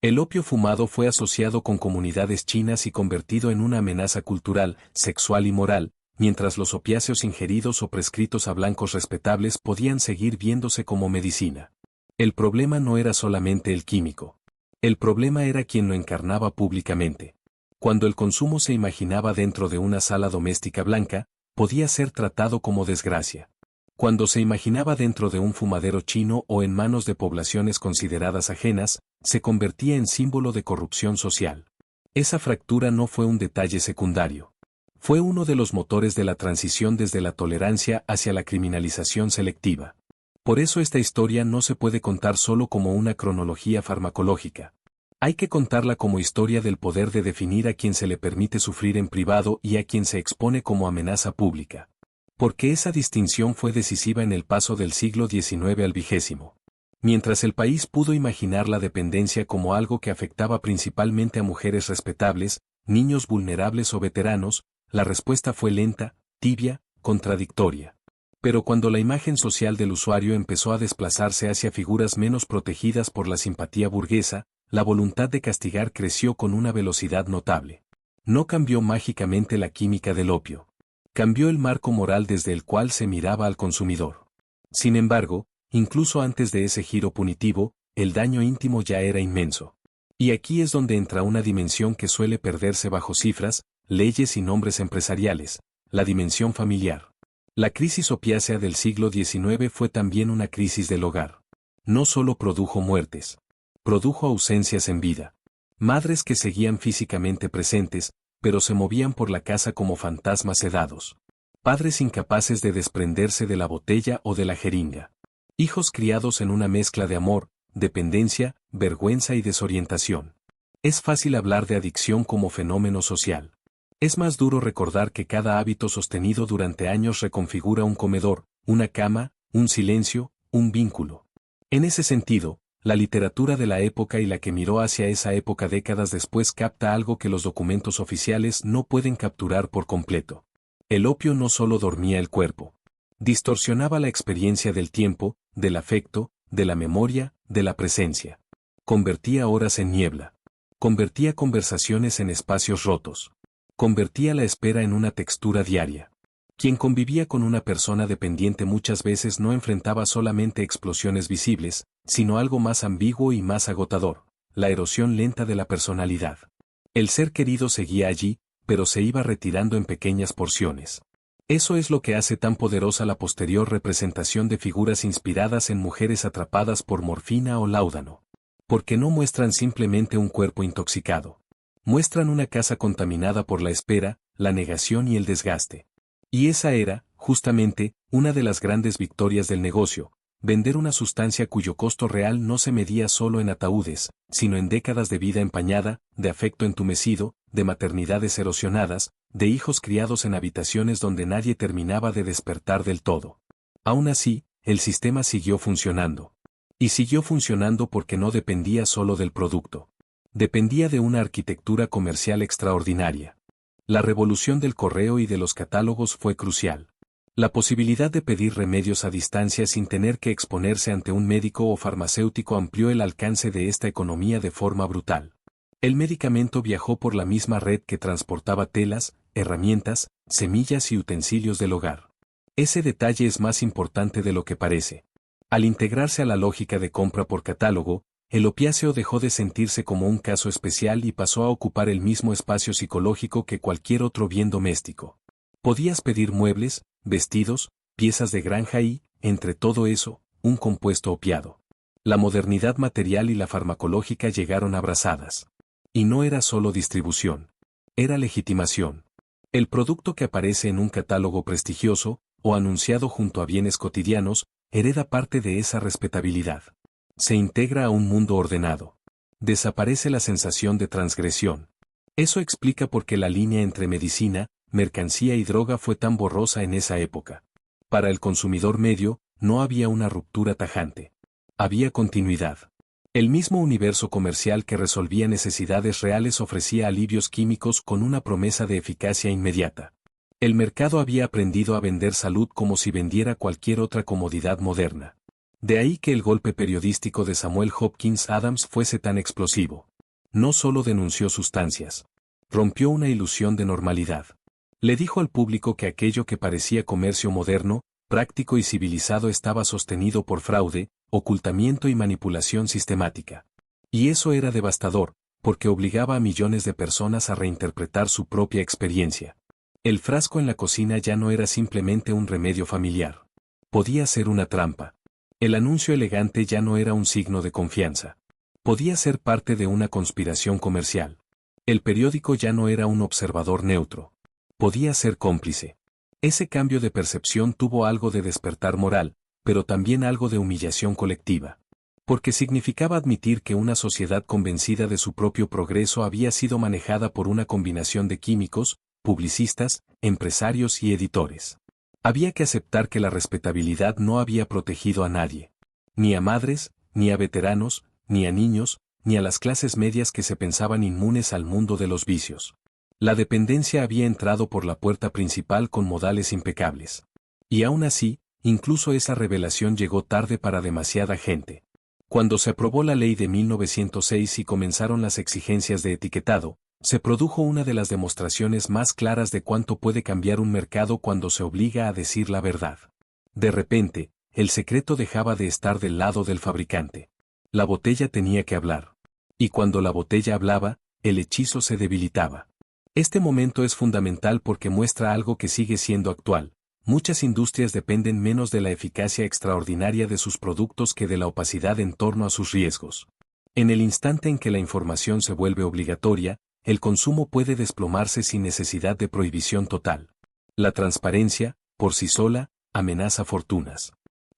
El opio fumado fue asociado con comunidades chinas y convertido en una amenaza cultural, sexual y moral, mientras los opiáceos ingeridos o prescritos a blancos respetables podían seguir viéndose como medicina. El problema no era solamente el químico. El problema era quien lo encarnaba públicamente. Cuando el consumo se imaginaba dentro de una sala doméstica blanca, podía ser tratado como desgracia. Cuando se imaginaba dentro de un fumadero chino o en manos de poblaciones consideradas ajenas, se convertía en símbolo de corrupción social. Esa fractura no fue un detalle secundario. Fue uno de los motores de la transición desde la tolerancia hacia la criminalización selectiva. Por eso esta historia no se puede contar solo como una cronología farmacológica. Hay que contarla como historia del poder de definir a quien se le permite sufrir en privado y a quien se expone como amenaza pública. Porque esa distinción fue decisiva en el paso del siglo XIX al XX. Mientras el país pudo imaginar la dependencia como algo que afectaba principalmente a mujeres respetables, niños vulnerables o veteranos, la respuesta fue lenta, tibia, contradictoria. Pero cuando la imagen social del usuario empezó a desplazarse hacia figuras menos protegidas por la simpatía burguesa, la voluntad de castigar creció con una velocidad notable. No cambió mágicamente la química del opio. Cambió el marco moral desde el cual se miraba al consumidor. Sin embargo, incluso antes de ese giro punitivo, el daño íntimo ya era inmenso. Y aquí es donde entra una dimensión que suele perderse bajo cifras, leyes y nombres empresariales, la dimensión familiar. La crisis opiácea del siglo XIX fue también una crisis del hogar. No solo produjo muertes, produjo ausencias en vida. Madres que seguían físicamente presentes, pero se movían por la casa como fantasmas sedados. Padres incapaces de desprenderse de la botella o de la jeringa. Hijos criados en una mezcla de amor, dependencia, vergüenza y desorientación. Es fácil hablar de adicción como fenómeno social. Es más duro recordar que cada hábito sostenido durante años reconfigura un comedor, una cama, un silencio, un vínculo. En ese sentido, la literatura de la época y la que miró hacia esa época décadas después capta algo que los documentos oficiales no pueden capturar por completo. El opio no solo dormía el cuerpo. Distorsionaba la experiencia del tiempo, del afecto, de la memoria, de la presencia. Convertía horas en niebla. Convertía conversaciones en espacios rotos. Convertía la espera en una textura diaria. Quien convivía con una persona dependiente muchas veces no enfrentaba solamente explosiones visibles, sino algo más ambiguo y más agotador, la erosión lenta de la personalidad. El ser querido seguía allí, pero se iba retirando en pequeñas porciones. Eso es lo que hace tan poderosa la posterior representación de figuras inspiradas en mujeres atrapadas por morfina o láudano. Porque no muestran simplemente un cuerpo intoxicado. Muestran una casa contaminada por la espera, la negación y el desgaste. Y esa era, justamente, una de las grandes victorias del negocio, vender una sustancia cuyo costo real no se medía solo en ataúdes, sino en décadas de vida empañada, de afecto entumecido, de maternidades erosionadas, de hijos criados en habitaciones donde nadie terminaba de despertar del todo. Aún así, el sistema siguió funcionando. Y siguió funcionando porque no dependía solo del producto. Dependía de una arquitectura comercial extraordinaria. La revolución del correo y de los catálogos fue crucial. La posibilidad de pedir remedios a distancia sin tener que exponerse ante un médico o farmacéutico amplió el alcance de esta economía de forma brutal. El medicamento viajó por la misma red que transportaba telas, herramientas, semillas y utensilios del hogar. Ese detalle es más importante de lo que parece. Al integrarse a la lógica de compra por catálogo, el opiáceo dejó de sentirse como un caso especial y pasó a ocupar el mismo espacio psicológico que cualquier otro bien doméstico. Podías pedir muebles, vestidos, piezas de granja y, entre todo eso, un compuesto opiado. La modernidad material y la farmacológica llegaron abrazadas. Y no era solo distribución. Era legitimación. El producto que aparece en un catálogo prestigioso, o anunciado junto a bienes cotidianos, hereda parte de esa respetabilidad. Se integra a un mundo ordenado. Desaparece la sensación de transgresión. Eso explica por qué la línea entre medicina, mercancía y droga fue tan borrosa en esa época. Para el consumidor medio, no había una ruptura tajante. Había continuidad. El mismo universo comercial que resolvía necesidades reales ofrecía alivios químicos con una promesa de eficacia inmediata. El mercado había aprendido a vender salud como si vendiera cualquier otra comodidad moderna. De ahí que el golpe periodístico de Samuel Hopkins Adams fuese tan explosivo. No solo denunció sustancias. Rompió una ilusión de normalidad. Le dijo al público que aquello que parecía comercio moderno, práctico y civilizado estaba sostenido por fraude, ocultamiento y manipulación sistemática. Y eso era devastador, porque obligaba a millones de personas a reinterpretar su propia experiencia. El frasco en la cocina ya no era simplemente un remedio familiar. Podía ser una trampa. El anuncio elegante ya no era un signo de confianza. Podía ser parte de una conspiración comercial. El periódico ya no era un observador neutro. Podía ser cómplice. Ese cambio de percepción tuvo algo de despertar moral, pero también algo de humillación colectiva. Porque significaba admitir que una sociedad convencida de su propio progreso había sido manejada por una combinación de químicos, publicistas, empresarios y editores. Había que aceptar que la respetabilidad no había protegido a nadie. Ni a madres, ni a veteranos, ni a niños, ni a las clases medias que se pensaban inmunes al mundo de los vicios. La dependencia había entrado por la puerta principal con modales impecables. Y aún así, incluso esa revelación llegó tarde para demasiada gente. Cuando se aprobó la ley de 1906 y comenzaron las exigencias de etiquetado, se produjo una de las demostraciones más claras de cuánto puede cambiar un mercado cuando se obliga a decir la verdad. De repente, el secreto dejaba de estar del lado del fabricante. La botella tenía que hablar. Y cuando la botella hablaba, el hechizo se debilitaba. Este momento es fundamental porque muestra algo que sigue siendo actual. Muchas industrias dependen menos de la eficacia extraordinaria de sus productos que de la opacidad en torno a sus riesgos. En el instante en que la información se vuelve obligatoria, el consumo puede desplomarse sin necesidad de prohibición total. La transparencia, por sí sola, amenaza fortunas.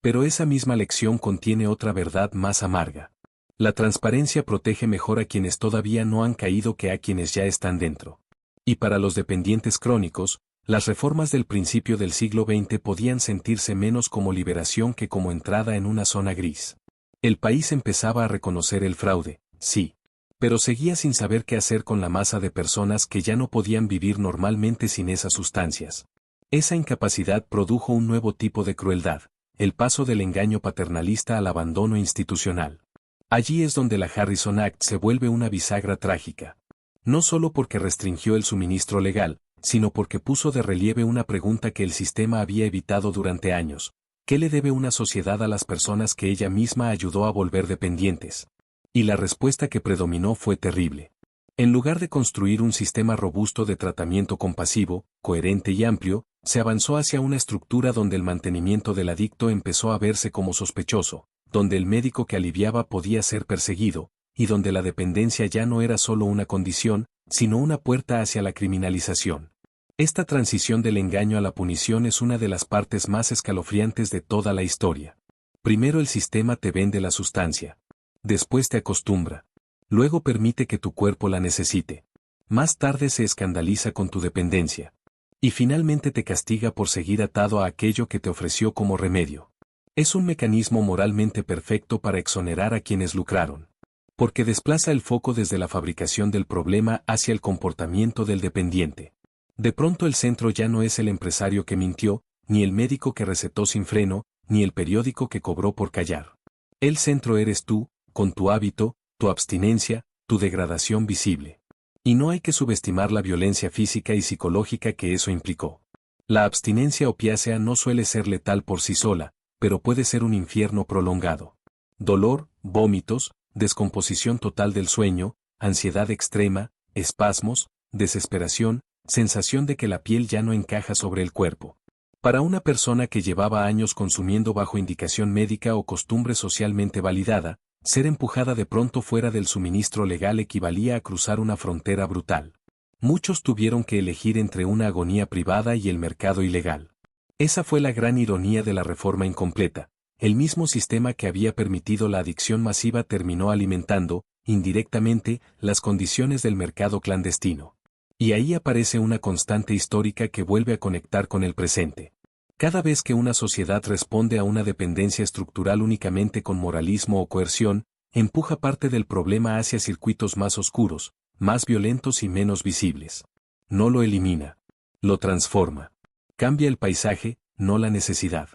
Pero esa misma lección contiene otra verdad más amarga. La transparencia protege mejor a quienes todavía no han caído que a quienes ya están dentro. Y para los dependientes crónicos, las reformas del principio del siglo XX podían sentirse menos como liberación que como entrada en una zona gris. El país empezaba a reconocer el fraude, sí, pero seguía sin saber qué hacer con la masa de personas que ya no podían vivir normalmente sin esas sustancias. Esa incapacidad produjo un nuevo tipo de crueldad, el paso del engaño paternalista al abandono institucional. Allí es donde la Harrison Act se vuelve una bisagra trágica. No solo porque restringió el suministro legal, sino porque puso de relieve una pregunta que el sistema había evitado durante años. ¿Qué le debe una sociedad a las personas que ella misma ayudó a volver dependientes? Y la respuesta que predominó fue terrible. En lugar de construir un sistema robusto de tratamiento compasivo, coherente y amplio, se avanzó hacia una estructura donde el mantenimiento del adicto empezó a verse como sospechoso, donde el médico que aliviaba podía ser perseguido, y donde la dependencia ya no era solo una condición, sino una puerta hacia la criminalización. Esta transición del engaño a la punición es una de las partes más escalofriantes de toda la historia. Primero el sistema te vende la sustancia. Después te acostumbra. Luego permite que tu cuerpo la necesite. Más tarde se escandaliza con tu dependencia. Y finalmente te castiga por seguir atado a aquello que te ofreció como remedio. Es un mecanismo moralmente perfecto para exonerar a quienes lucraron. Porque desplaza el foco desde la fabricación del problema hacia el comportamiento del dependiente. De pronto el centro ya no es el empresario que mintió, ni el médico que recetó sin freno, ni el periódico que cobró por callar. El centro eres tú, con tu hábito, tu abstinencia, tu degradación visible. Y no hay que subestimar la violencia física y psicológica que eso implicó. La abstinencia opiácea no suele ser letal por sí sola, pero puede ser un infierno prolongado. Dolor, vómitos, descomposición total del sueño, ansiedad extrema, espasmos, desesperación, sensación de que la piel ya no encaja sobre el cuerpo. Para una persona que llevaba años consumiendo bajo indicación médica o costumbre socialmente validada, ser empujada de pronto fuera del suministro legal equivalía a cruzar una frontera brutal. Muchos tuvieron que elegir entre una agonía privada y el mercado ilegal. Esa fue la gran ironía de la reforma incompleta. El mismo sistema que había permitido la adicción masiva terminó alimentando, indirectamente, las condiciones del mercado clandestino. Y ahí aparece una constante histórica que vuelve a conectar con el presente. Cada vez que una sociedad responde a una dependencia estructural únicamente con moralismo o coerción, empuja parte del problema hacia circuitos más oscuros, más violentos y menos visibles. No lo elimina. Lo transforma. Cambia el paisaje, no la necesidad.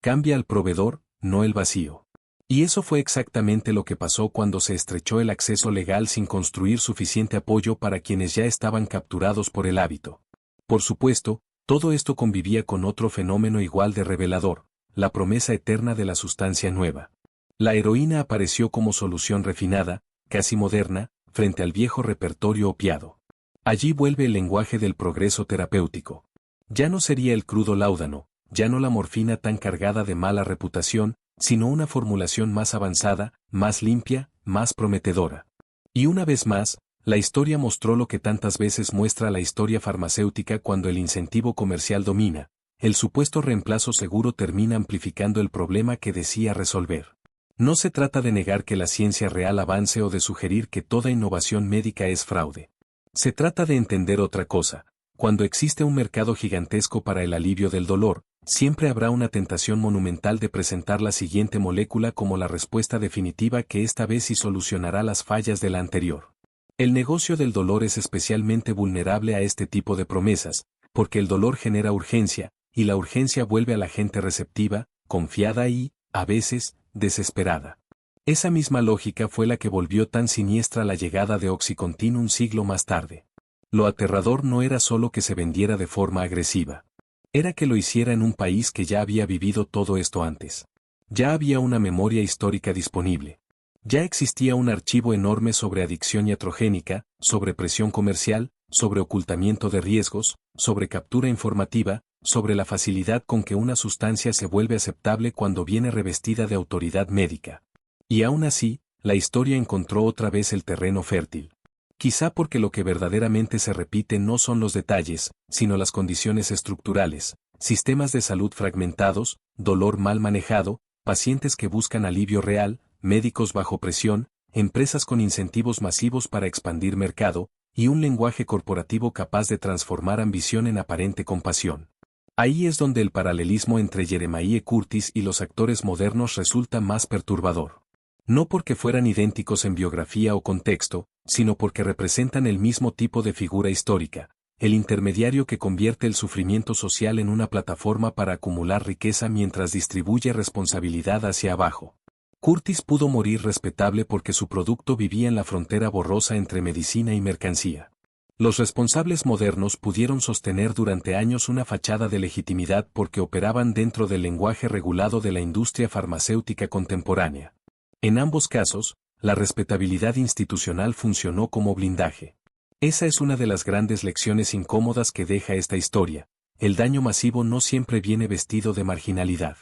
Cambia al proveedor, no el vacío. Y eso fue exactamente lo que pasó cuando se estrechó el acceso legal sin construir suficiente apoyo para quienes ya estaban capturados por el hábito. Por supuesto, todo esto convivía con otro fenómeno igual de revelador, la promesa eterna de la sustancia nueva. La heroína apareció como solución refinada, casi moderna, frente al viejo repertorio opiado. Allí vuelve el lenguaje del progreso terapéutico. Ya no sería el crudo láudano, ya no la morfina tan cargada de mala reputación, sino una formulación más avanzada, más limpia, más prometedora. Y una vez más, la historia mostró lo que tantas veces muestra la historia farmacéutica cuando el incentivo comercial domina, el supuesto reemplazo seguro termina amplificando el problema que decía resolver. No se trata de negar que la ciencia real avance o de sugerir que toda innovación médica es fraude. Se trata de entender otra cosa. Cuando existe un mercado gigantesco para el alivio del dolor, siempre habrá una tentación monumental de presentar la siguiente molécula como la respuesta definitiva que esta vez sí solucionará las fallas de la anterior. El negocio del dolor es especialmente vulnerable a este tipo de promesas, porque el dolor genera urgencia, y la urgencia vuelve a la gente receptiva, confiada y, a veces, desesperada. Esa misma lógica fue la que volvió tan siniestra la llegada de OxyContin un siglo más tarde. Lo aterrador no era solo que se vendiera de forma agresiva. Era que lo hiciera en un país que ya había vivido todo esto antes. Ya había una memoria histórica disponible. Ya existía un archivo enorme sobre adicción iatrogénica, sobre presión comercial, sobre ocultamiento de riesgos, sobre captura informativa, sobre la facilidad con que una sustancia se vuelve aceptable cuando viene revestida de autoridad médica. Y aún así, la historia encontró otra vez el terreno fértil. Quizá porque lo que verdaderamente se repite no son los detalles, sino las condiciones estructurales, sistemas de salud fragmentados, dolor mal manejado, pacientes que buscan alivio real, médicos bajo presión, empresas con incentivos masivos para expandir mercado, y un lenguaje corporativo capaz de transformar ambición en aparente compasión. Ahí es donde el paralelismo entre Jeremiah Curtis y los actores modernos resulta más perturbador. No porque fueran idénticos en biografía o contexto, sino porque representan el mismo tipo de figura histórica, el intermediario que convierte el sufrimiento social en una plataforma para acumular riqueza mientras distribuye responsabilidad hacia abajo. Curtis pudo morir respetable porque su producto vivía en la frontera borrosa entre medicina y mercancía. Los responsables modernos pudieron sostener durante años una fachada de legitimidad porque operaban dentro del lenguaje regulado de la industria farmacéutica contemporánea. En ambos casos, la respetabilidad institucional funcionó como blindaje. Esa es una de las grandes lecciones incómodas que deja esta historia. El daño masivo no siempre viene vestido de marginalidad.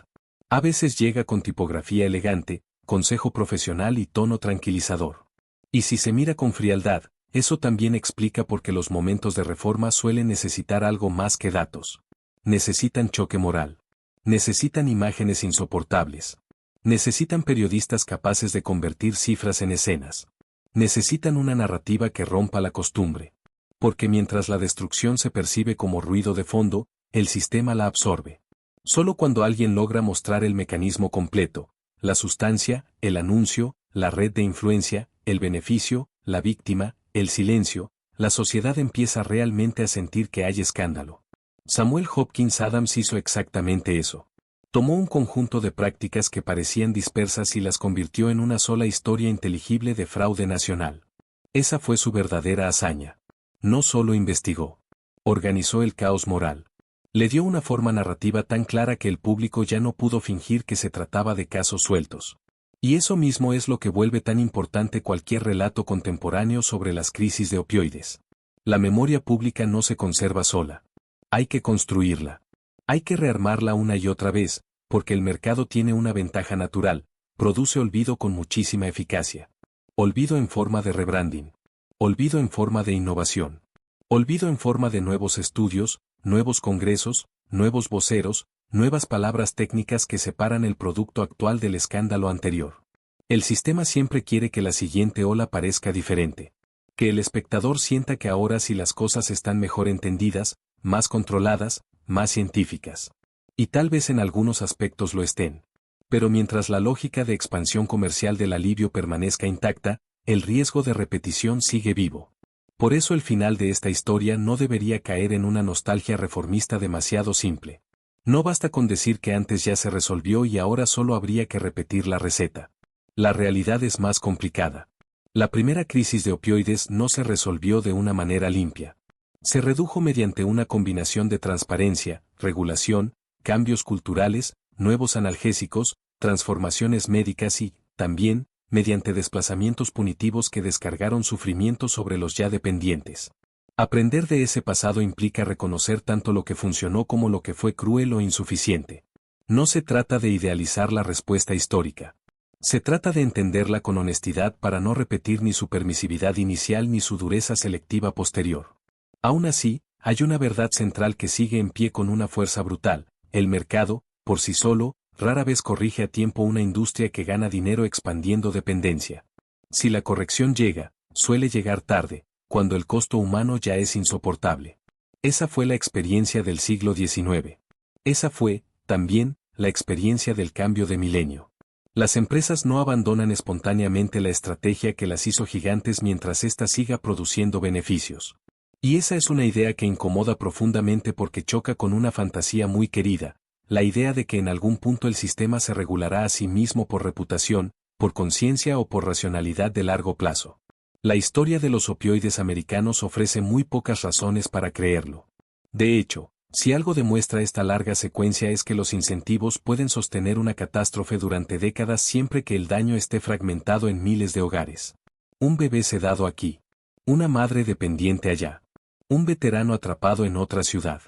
A veces llega con tipografía elegante, consejo profesional y tono tranquilizador. Y si se mira con frialdad, eso también explica por qué los momentos de reforma suelen necesitar algo más que datos. Necesitan choque moral. Necesitan imágenes insoportables. Necesitan periodistas capaces de convertir cifras en escenas. Necesitan una narrativa que rompa la costumbre. Porque mientras la destrucción se percibe como ruido de fondo, el sistema la absorbe. Solo cuando alguien logra mostrar el mecanismo completo, la sustancia, el anuncio, la red de influencia, el beneficio, la víctima, el silencio, la sociedad empieza realmente a sentir que hay escándalo. Samuel Hopkins Adams hizo exactamente eso. Tomó un conjunto de prácticas que parecían dispersas y las convirtió en una sola historia inteligible de fraude nacional. Esa fue su verdadera hazaña. No solo investigó. Organizó el caos moral. Le dio una forma narrativa tan clara que el público ya no pudo fingir que se trataba de casos sueltos. Y eso mismo es lo que vuelve tan importante cualquier relato contemporáneo sobre las crisis de opioides. La memoria pública no se conserva sola. Hay que construirla. Hay que rearmarla una y otra vez, porque el mercado tiene una ventaja natural, produce olvido con muchísima eficacia. Olvido en forma de rebranding. Olvido en forma de innovación. Olvido en forma de nuevos estudios, nuevos congresos, nuevos voceros, nuevas palabras técnicas que separan el producto actual del escándalo anterior. El sistema siempre quiere que la siguiente ola parezca diferente. Que el espectador sienta que ahora sí las cosas están mejor entendidas, más controladas, más científicas. Y tal vez en algunos aspectos lo estén. Pero mientras la lógica de expansión comercial del alivio permanezca intacta, el riesgo de repetición sigue vivo. Por eso el final de esta historia no debería caer en una nostalgia reformista demasiado simple. No basta con decir que antes ya se resolvió y ahora solo habría que repetir la receta. La realidad es más complicada. La primera crisis de opioides no se resolvió de una manera limpia. Se redujo mediante una combinación de transparencia, regulación, cambios culturales, nuevos analgésicos, transformaciones médicas y, también, mediante desplazamientos punitivos que descargaron sufrimiento sobre los ya dependientes. Aprender de ese pasado implica reconocer tanto lo que funcionó como lo que fue cruel o insuficiente. No se trata de idealizar la respuesta histórica. Se trata de entenderla con honestidad para no repetir ni su permisividad inicial ni su dureza selectiva posterior. Aún así, hay una verdad central que sigue en pie con una fuerza brutal: el mercado, por sí solo, rara vez corrige a tiempo una industria que gana dinero expandiendo dependencia. Si la corrección llega, suele llegar tarde, cuando el costo humano ya es insoportable. Esa fue la experiencia del siglo XIX. Esa fue, también, la experiencia del cambio de milenio. Las empresas no abandonan espontáneamente la estrategia que las hizo gigantes mientras ésta siga produciendo beneficios. Y esa es una idea que incomoda profundamente porque choca con una fantasía muy querida, la idea de que en algún punto el sistema se regulará a sí mismo por reputación, por conciencia o por racionalidad de largo plazo. La historia de los opioides americanos ofrece muy pocas razones para creerlo. De hecho, si algo demuestra esta larga secuencia es que los incentivos pueden sostener una catástrofe durante décadas siempre que el daño esté fragmentado en miles de hogares. Un bebé sedado aquí. Una madre dependiente allá. Un veterano atrapado en otra ciudad.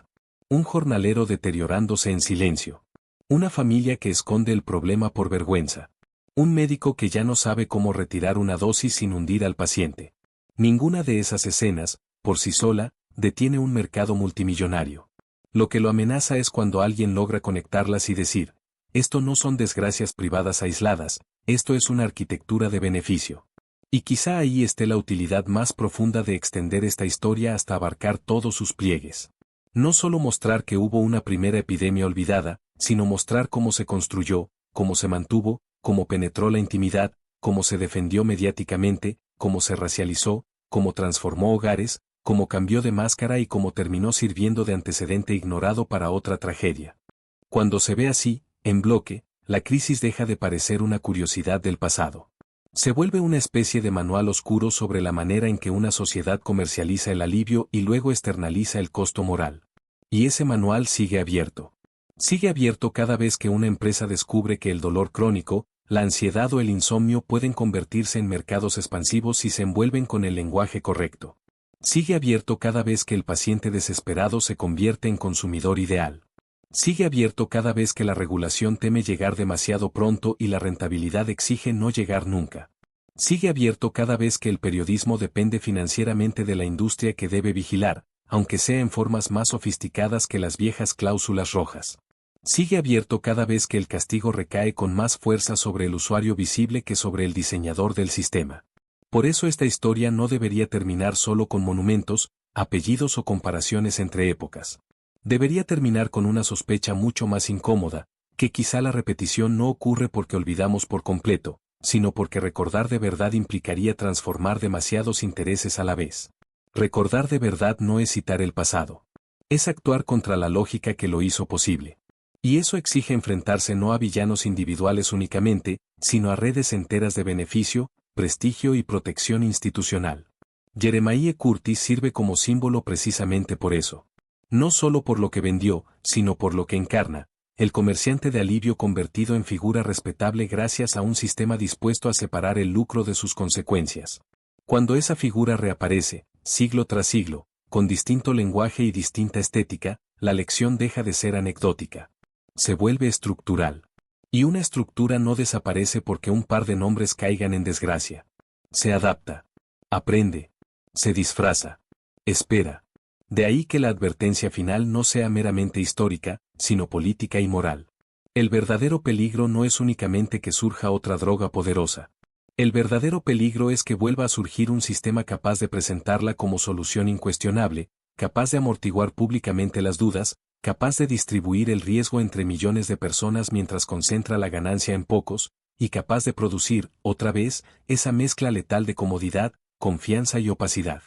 Un jornalero deteriorándose en silencio. Una familia que esconde el problema por vergüenza. Un médico que ya no sabe cómo retirar una dosis sin hundir al paciente. Ninguna de esas escenas, por sí sola, detiene un mercado multimillonario. Lo que lo amenaza es cuando alguien logra conectarlas y decir: esto no son desgracias privadas aisladas, esto es una arquitectura de beneficio. Y quizá ahí esté la utilidad más profunda de extender esta historia hasta abarcar todos sus pliegues. No solo mostrar que hubo una primera epidemia olvidada, sino mostrar cómo se construyó, cómo se mantuvo, cómo penetró la intimidad, cómo se defendió mediáticamente, cómo se racializó, cómo transformó hogares, cómo cambió de máscara y cómo terminó sirviendo de antecedente ignorado para otra tragedia. Cuando se ve así, en bloque, la crisis deja de parecer una curiosidad del pasado. Se vuelve una especie de manual oscuro sobre la manera en que una sociedad comercializa el alivio y luego externaliza el costo moral. Y ese manual sigue abierto. Sigue abierto cada vez que una empresa descubre que el dolor crónico, la ansiedad o el insomnio pueden convertirse en mercados expansivos si se envuelven con el lenguaje correcto. Sigue abierto cada vez que el paciente desesperado se convierte en consumidor ideal. Sigue abierto cada vez que la regulación teme llegar demasiado pronto y la rentabilidad exige no llegar nunca. Sigue abierto cada vez que el periodismo depende financieramente de la industria que debe vigilar, aunque sea en formas más sofisticadas que las viejas cláusulas rojas. Sigue abierto cada vez que el castigo recae con más fuerza sobre el usuario visible que sobre el diseñador del sistema. Por eso esta historia no debería terminar solo con monumentos, apellidos o comparaciones entre épocas. Debería terminar con una sospecha mucho más incómoda, que quizá la repetición no ocurre porque olvidamos por completo, sino porque recordar de verdad implicaría transformar demasiados intereses a la vez. Recordar de verdad no es citar el pasado. Es actuar contra la lógica que lo hizo posible. Y eso exige enfrentarse no a villanos individuales únicamente, sino a redes enteras de beneficio, prestigio y protección institucional. Jeremiah Curtis sirve como símbolo precisamente por eso. No solo por lo que vendió, sino por lo que encarna, el comerciante de alivio convertido en figura respetable gracias a un sistema dispuesto a separar el lucro de sus consecuencias. Cuando esa figura reaparece, siglo tras siglo, con distinto lenguaje y distinta estética, la lección deja de ser anecdótica. Se vuelve estructural. Y una estructura no desaparece porque un par de nombres caigan en desgracia. Se adapta. Aprende. Se disfraza. Espera. De ahí que la advertencia final no sea meramente histórica, sino política y moral. El verdadero peligro no es únicamente que surja otra droga poderosa. El verdadero peligro es que vuelva a surgir un sistema capaz de presentarla como solución incuestionable, capaz de amortiguar públicamente las dudas, capaz de distribuir el riesgo entre millones de personas mientras concentra la ganancia en pocos, y capaz de producir, otra vez, esa mezcla letal de comodidad, confianza y opacidad.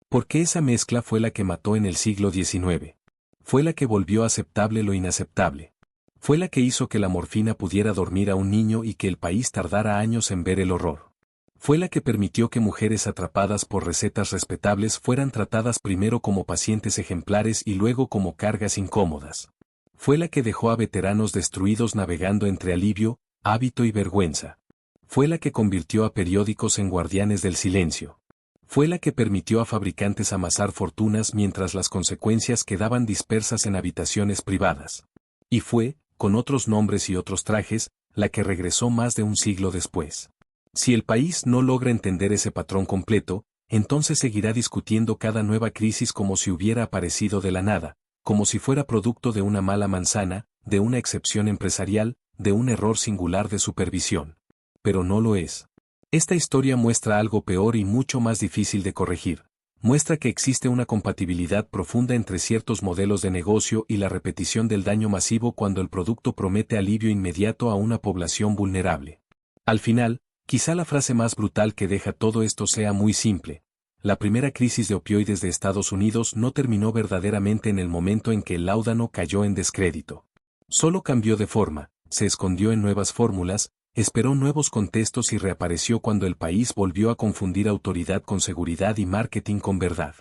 Porque esa mezcla fue la que mató en el siglo XIX. Fue la que volvió aceptable lo inaceptable. Fue la que hizo que la morfina pudiera dormir a un niño y que el país tardara años en ver el horror. Fue la que permitió que mujeres atrapadas por recetas respetables fueran tratadas primero como pacientes ejemplares y luego como cargas incómodas. Fue la que dejó a veteranos destruidos navegando entre alivio, hábito y vergüenza. Fue la que convirtió a periódicos en guardianes del silencio. Fue la que permitió a fabricantes amasar fortunas mientras las consecuencias quedaban dispersas en habitaciones privadas. Y fue, con otros nombres y otros trajes, la que regresó más de un siglo después. Si el país no logra entender ese patrón completo, entonces seguirá discutiendo cada nueva crisis como si hubiera aparecido de la nada, como si fuera producto de una mala manzana, de una excepción empresarial, de un error singular de supervisión. Pero no lo es. Esta historia muestra algo peor y mucho más difícil de corregir. Muestra que existe una compatibilidad profunda entre ciertos modelos de negocio y la repetición del daño masivo cuando el producto promete alivio inmediato a una población vulnerable. Al final, quizá la frase más brutal que deja todo esto sea muy simple. La primera crisis de opioides de Estados Unidos no terminó verdaderamente en el momento en que el láudano cayó en descrédito. Solo cambió de forma, se escondió en nuevas fórmulas, esperó nuevos contextos y reapareció cuando el país volvió a confundir autoridad con seguridad y marketing con verdad.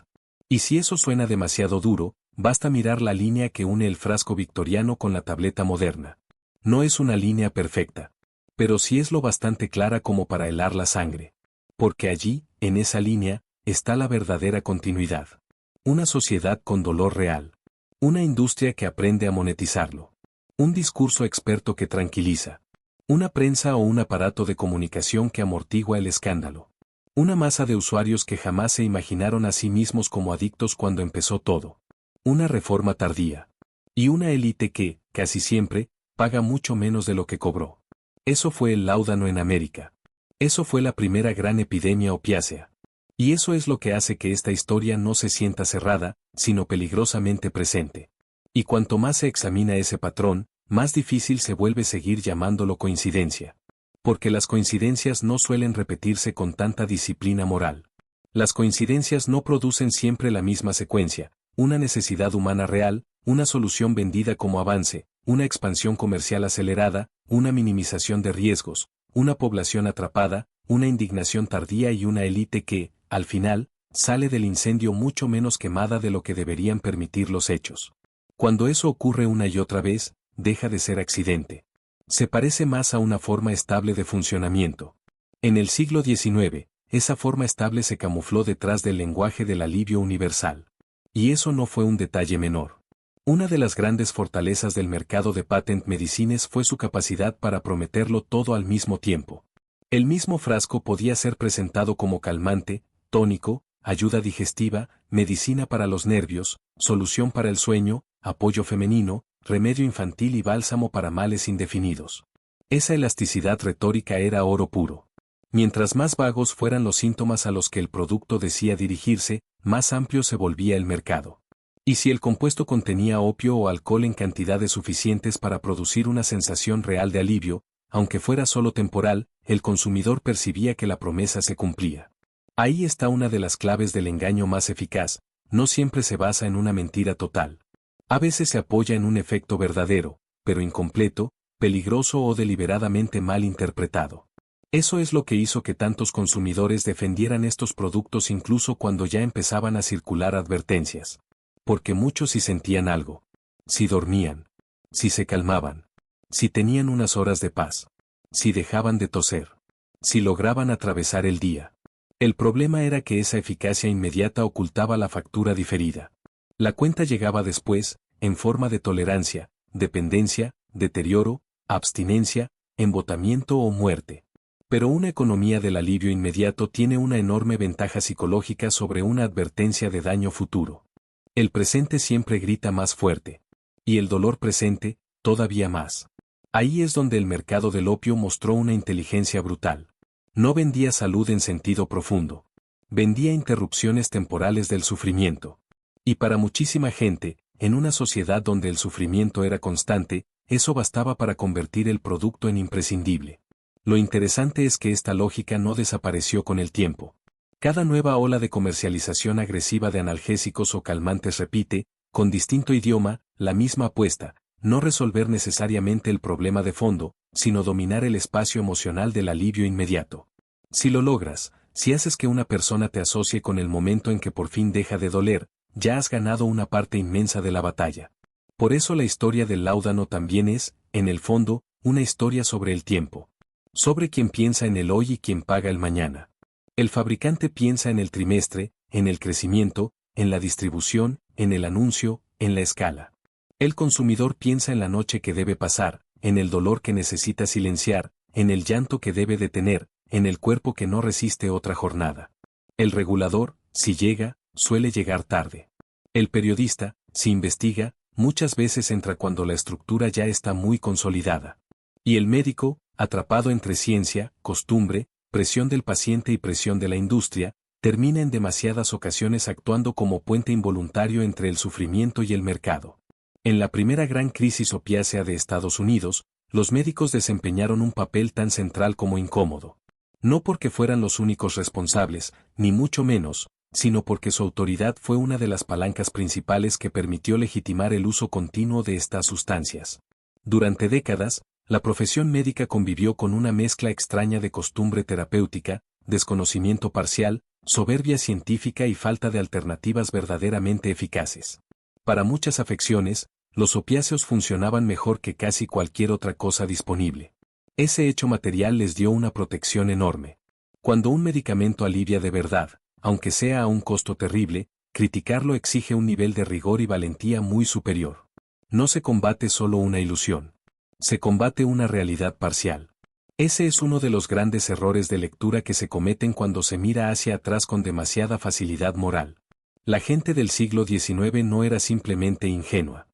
Y si eso suena demasiado duro, basta mirar la línea que une el frasco victoriano con la tableta moderna. No es una línea perfecta, pero sí es lo bastante clara como para helar la sangre. Porque allí, en esa línea, está la verdadera continuidad. Una sociedad con dolor real. Una industria que aprende a monetizarlo. Un discurso experto que tranquiliza. Una prensa o un aparato de comunicación que amortigua el escándalo. Una masa de usuarios que jamás se imaginaron a sí mismos como adictos cuando empezó todo. Una reforma tardía. Y una élite que, casi siempre, paga mucho menos de lo que cobró. Eso fue el láudano en América. Eso fue la primera gran epidemia opiácea. Y eso es lo que hace que esta historia no se sienta cerrada, sino peligrosamente presente. Y cuanto más se examina ese patrón, más difícil se vuelve seguir llamándolo coincidencia. Porque las coincidencias no suelen repetirse con tanta disciplina moral. Las coincidencias no producen siempre la misma secuencia, una necesidad humana real, una solución vendida como avance, una expansión comercial acelerada, una minimización de riesgos, una población atrapada, una indignación tardía y una élite que, al final, sale del incendio mucho menos quemada de lo que deberían permitir los hechos. Cuando eso ocurre una y otra vez, deja de ser accidente. Se parece más a una forma estable de funcionamiento. En el siglo XIX, esa forma estable se camufló detrás del lenguaje del alivio universal. Y eso no fue un detalle menor. Una de las grandes fortalezas del mercado de patent medicines fue su capacidad para prometerlo todo al mismo tiempo. El mismo frasco podía ser presentado como calmante, tónico, ayuda digestiva, medicina para los nervios, solución para el sueño, apoyo femenino, remedio infantil y bálsamo para males indefinidos. Esa elasticidad retórica era oro puro. Mientras más vagos fueran los síntomas a los que el producto decía dirigirse, más amplio se volvía el mercado. Y si el compuesto contenía opio o alcohol en cantidades suficientes para producir una sensación real de alivio, aunque fuera solo temporal, el consumidor percibía que la promesa se cumplía. Ahí está una de las claves del engaño más eficaz, no siempre se basa en una mentira total. A veces se apoya en un efecto verdadero, pero incompleto, peligroso o deliberadamente mal interpretado. Eso es lo que hizo que tantos consumidores defendieran estos productos incluso cuando ya empezaban a circular advertencias. Porque muchos sí sentían algo. Si dormían. Si se calmaban. Si tenían unas horas de paz. Si dejaban de toser. Si lograban atravesar el día. El problema era que esa eficacia inmediata ocultaba la factura diferida. La cuenta llegaba después, en forma de tolerancia, dependencia, deterioro, abstinencia, embotamiento o muerte. Pero una economía del alivio inmediato tiene una enorme ventaja psicológica sobre una advertencia de daño futuro. El presente siempre grita más fuerte. Y el dolor presente, todavía más. Ahí es donde el mercado del opio mostró una inteligencia brutal. No vendía salud en sentido profundo. Vendía interrupciones temporales del sufrimiento. Y para muchísima gente, en una sociedad donde el sufrimiento era constante, eso bastaba para convertir el producto en imprescindible. Lo interesante es que esta lógica no desapareció con el tiempo. Cada nueva ola de comercialización agresiva de analgésicos o calmantes repite, con distinto idioma, la misma apuesta, no resolver necesariamente el problema de fondo, sino dominar el espacio emocional del alivio inmediato. Si lo logras, si haces que una persona te asocie con el momento en que por fin deja de doler, ya has ganado una parte inmensa de la batalla. Por eso la historia del láudano también es, en el fondo, una historia sobre el tiempo. Sobre quien piensa en el hoy y quien paga el mañana. El fabricante piensa en el trimestre, en el crecimiento, en la distribución, en el anuncio, en la escala. El consumidor piensa en la noche que debe pasar, en el dolor que necesita silenciar, en el llanto que debe detener, en el cuerpo que no resiste otra jornada. El regulador, si llega, suele llegar tarde. El periodista, si investiga, muchas veces entra cuando la estructura ya está muy consolidada. Y el médico, atrapado entre ciencia, costumbre, presión del paciente y presión de la industria, termina en demasiadas ocasiones actuando como puente involuntario entre el sufrimiento y el mercado. En la primera gran crisis opiácea de Estados Unidos, los médicos desempeñaron un papel tan central como incómodo. No porque fueran los únicos responsables, ni mucho menos, sino porque su autoridad fue una de las palancas principales que permitió legitimar el uso continuo de estas sustancias. Durante décadas, la profesión médica convivió con una mezcla extraña de costumbre terapéutica, desconocimiento parcial, soberbia científica y falta de alternativas verdaderamente eficaces. Para muchas afecciones, los opiáceos funcionaban mejor que casi cualquier otra cosa disponible. Ese hecho material les dio una protección enorme. Cuando un medicamento alivia de verdad, aunque sea a un costo terrible, criticarlo exige un nivel de rigor y valentía muy superior. No se combate solo una ilusión. Se combate una realidad parcial. Ese es uno de los grandes errores de lectura que se cometen cuando se mira hacia atrás con demasiada facilidad moral. La gente del siglo XIX no era simplemente ingenua.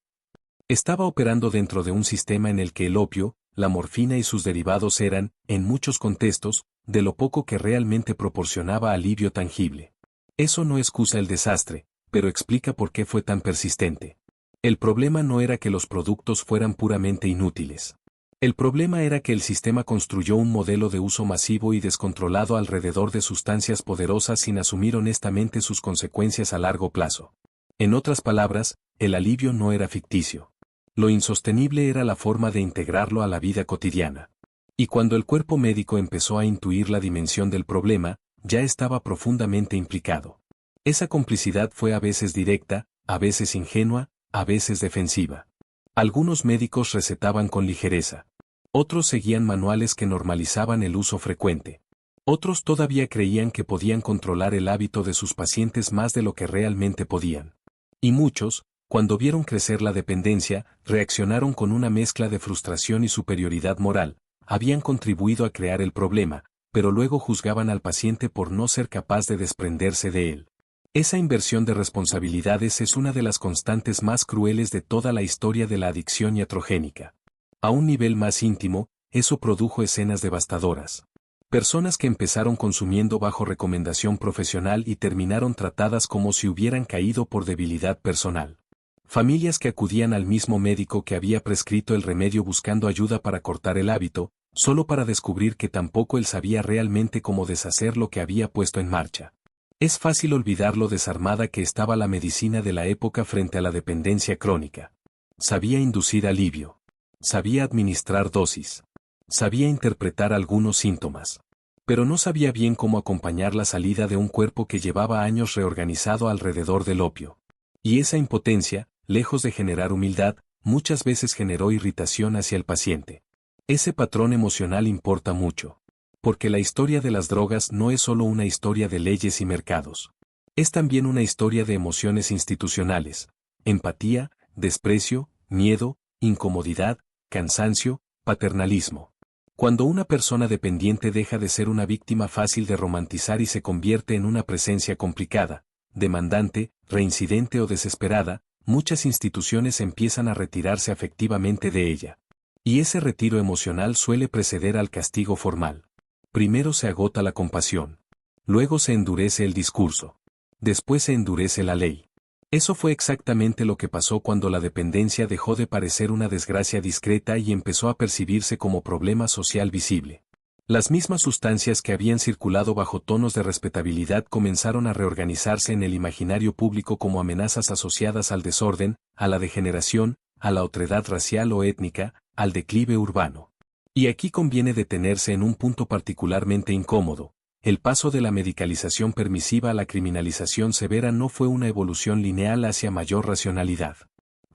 Estaba operando dentro de un sistema en el que el opio, la morfina y sus derivados eran, en muchos contextos, de lo poco que realmente proporcionaba alivio tangible. Eso no excusa el desastre, pero explica por qué fue tan persistente. El problema no era que los productos fueran puramente inútiles. El problema era que el sistema construyó un modelo de uso masivo y descontrolado alrededor de sustancias poderosas sin asumir honestamente sus consecuencias a largo plazo. En otras palabras, el alivio no era ficticio. Lo insostenible era la forma de integrarlo a la vida cotidiana. Y cuando el cuerpo médico empezó a intuir la dimensión del problema, ya estaba profundamente implicado. Esa complicidad fue a veces directa, a veces ingenua, a veces defensiva. Algunos médicos recetaban con ligereza. Otros seguían manuales que normalizaban el uso frecuente. Otros todavía creían que podían controlar el hábito de sus pacientes más de lo que realmente podían. Y muchos, cuando vieron crecer la dependencia, reaccionaron con una mezcla de frustración y superioridad moral. Habían contribuido a crear el problema, pero luego juzgaban al paciente por no ser capaz de desprenderse de él. Esa inversión de responsabilidades es una de las constantes más crueles de toda la historia de la adicción iatrogénica. A un nivel más íntimo, eso produjo escenas devastadoras. Personas que empezaron consumiendo bajo recomendación profesional y terminaron tratadas como si hubieran caído por debilidad personal. Familias que acudían al mismo médico que había prescrito el remedio buscando ayuda para cortar el hábito, solo para descubrir que tampoco él sabía realmente cómo deshacer lo que había puesto en marcha. Es fácil olvidar lo desarmada que estaba la medicina de la época frente a la dependencia crónica. Sabía inducir alivio. Sabía administrar dosis. Sabía interpretar algunos síntomas. Pero no sabía bien cómo acompañar la salida de un cuerpo que llevaba años reorganizado alrededor del opio. Y esa impotencia, lejos de generar humildad, muchas veces generó irritación hacia el paciente. Ese patrón emocional importa mucho. Porque la historia de las drogas no es solo una historia de leyes y mercados. Es también una historia de emociones institucionales, empatía, desprecio, miedo, incomodidad, cansancio, paternalismo. Cuando una persona dependiente deja de ser una víctima fácil de romantizar y se convierte en una presencia complicada, demandante, reincidente o desesperada, muchas instituciones empiezan a retirarse afectivamente de ella. Y ese retiro emocional suele preceder al castigo formal. Primero se agota la compasión. Luego se endurece el discurso. Después se endurece la ley. Eso fue exactamente lo que pasó cuando la dependencia dejó de parecer una desgracia discreta y empezó a percibirse como problema social visible. Las mismas sustancias que habían circulado bajo tonos de respetabilidad comenzaron a reorganizarse en el imaginario público como amenazas asociadas al desorden, a la degeneración, a la otredad racial o étnica, al declive urbano. Y aquí conviene detenerse en un punto particularmente incómodo. El paso de la medicalización permisiva a la criminalización severa no fue una evolución lineal hacia mayor racionalidad.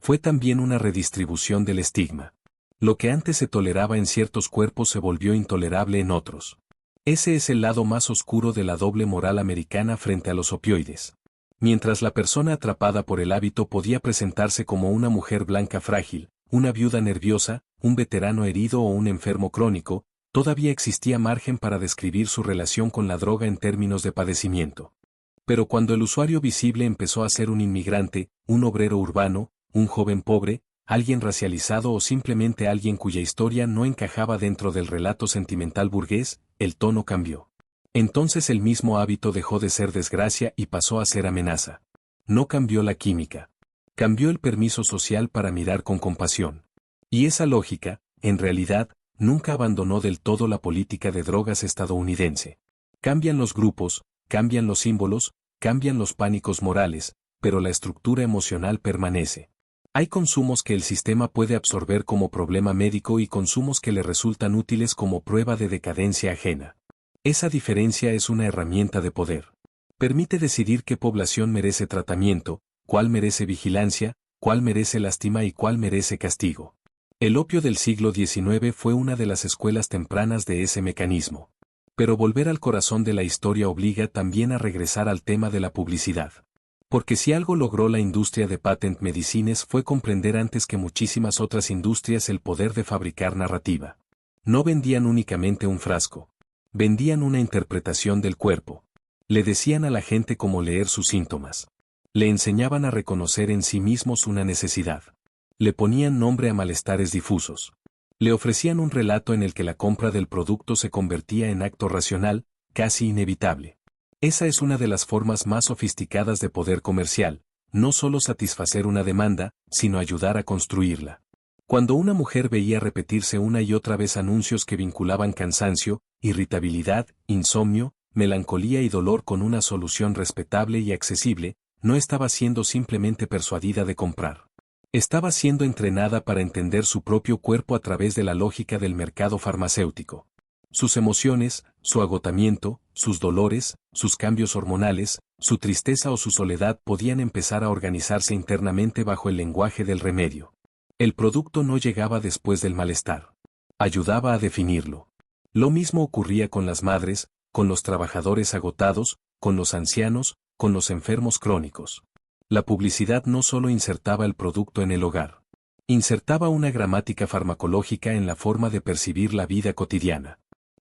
Fue también una redistribución del estigma. Lo que antes se toleraba en ciertos cuerpos se volvió intolerable en otros. Ese es el lado más oscuro de la doble moral americana frente a los opioides. Mientras la persona atrapada por el hábito podía presentarse como una mujer blanca frágil, una viuda nerviosa, un veterano herido o un enfermo crónico, todavía existía margen para describir su relación con la droga en términos de padecimiento. Pero cuando el usuario visible empezó a ser un inmigrante, un obrero urbano, un joven pobre, alguien racializado o simplemente alguien cuya historia no encajaba dentro del relato sentimental burgués, el tono cambió. Entonces el mismo hábito dejó de ser desgracia y pasó a ser amenaza. No cambió la química. Cambió el permiso social para mirar con compasión. Y esa lógica, en realidad, nunca abandonó del todo la política de drogas estadounidense. Cambian los grupos, cambian los símbolos, cambian los pánicos morales, pero la estructura emocional permanece. Hay consumos que el sistema puede absorber como problema médico y consumos que le resultan útiles como prueba de decadencia ajena. Esa diferencia es una herramienta de poder. Permite decidir qué población merece tratamiento, cuál merece vigilancia, cuál merece lástima y cuál merece castigo. El opio del siglo XIX fue una de las escuelas tempranas de ese mecanismo. Pero volver al corazón de la historia obliga también a regresar al tema de la publicidad. Porque si algo logró la industria de patent medicines fue comprender antes que muchísimas otras industrias el poder de fabricar narrativa. No vendían únicamente un frasco. Vendían una interpretación del cuerpo. Le decían a la gente cómo leer sus síntomas. Le enseñaban a reconocer en sí mismos una necesidad. Le ponían nombre a malestares difusos. Le ofrecían un relato en el que la compra del producto se convertía en acto racional, casi inevitable. Esa es una de las formas más sofisticadas de poder comercial, no solo satisfacer una demanda, sino ayudar a construirla. Cuando una mujer veía repetirse una y otra vez anuncios que vinculaban cansancio, irritabilidad, insomnio, melancolía y dolor con una solución respetable y accesible, no estaba siendo simplemente persuadida de comprar. Estaba siendo entrenada para entender su propio cuerpo a través de la lógica del mercado farmacéutico. Sus emociones, su agotamiento, sus dolores, sus cambios hormonales, su tristeza o su soledad podían empezar a organizarse internamente bajo el lenguaje del remedio. El producto no llegaba después del malestar. Ayudaba a definirlo. Lo mismo ocurría con las madres, con los trabajadores agotados, con los ancianos, con los enfermos crónicos. La publicidad no solo insertaba el producto en el hogar. Insertaba una gramática farmacológica en la forma de percibir la vida cotidiana.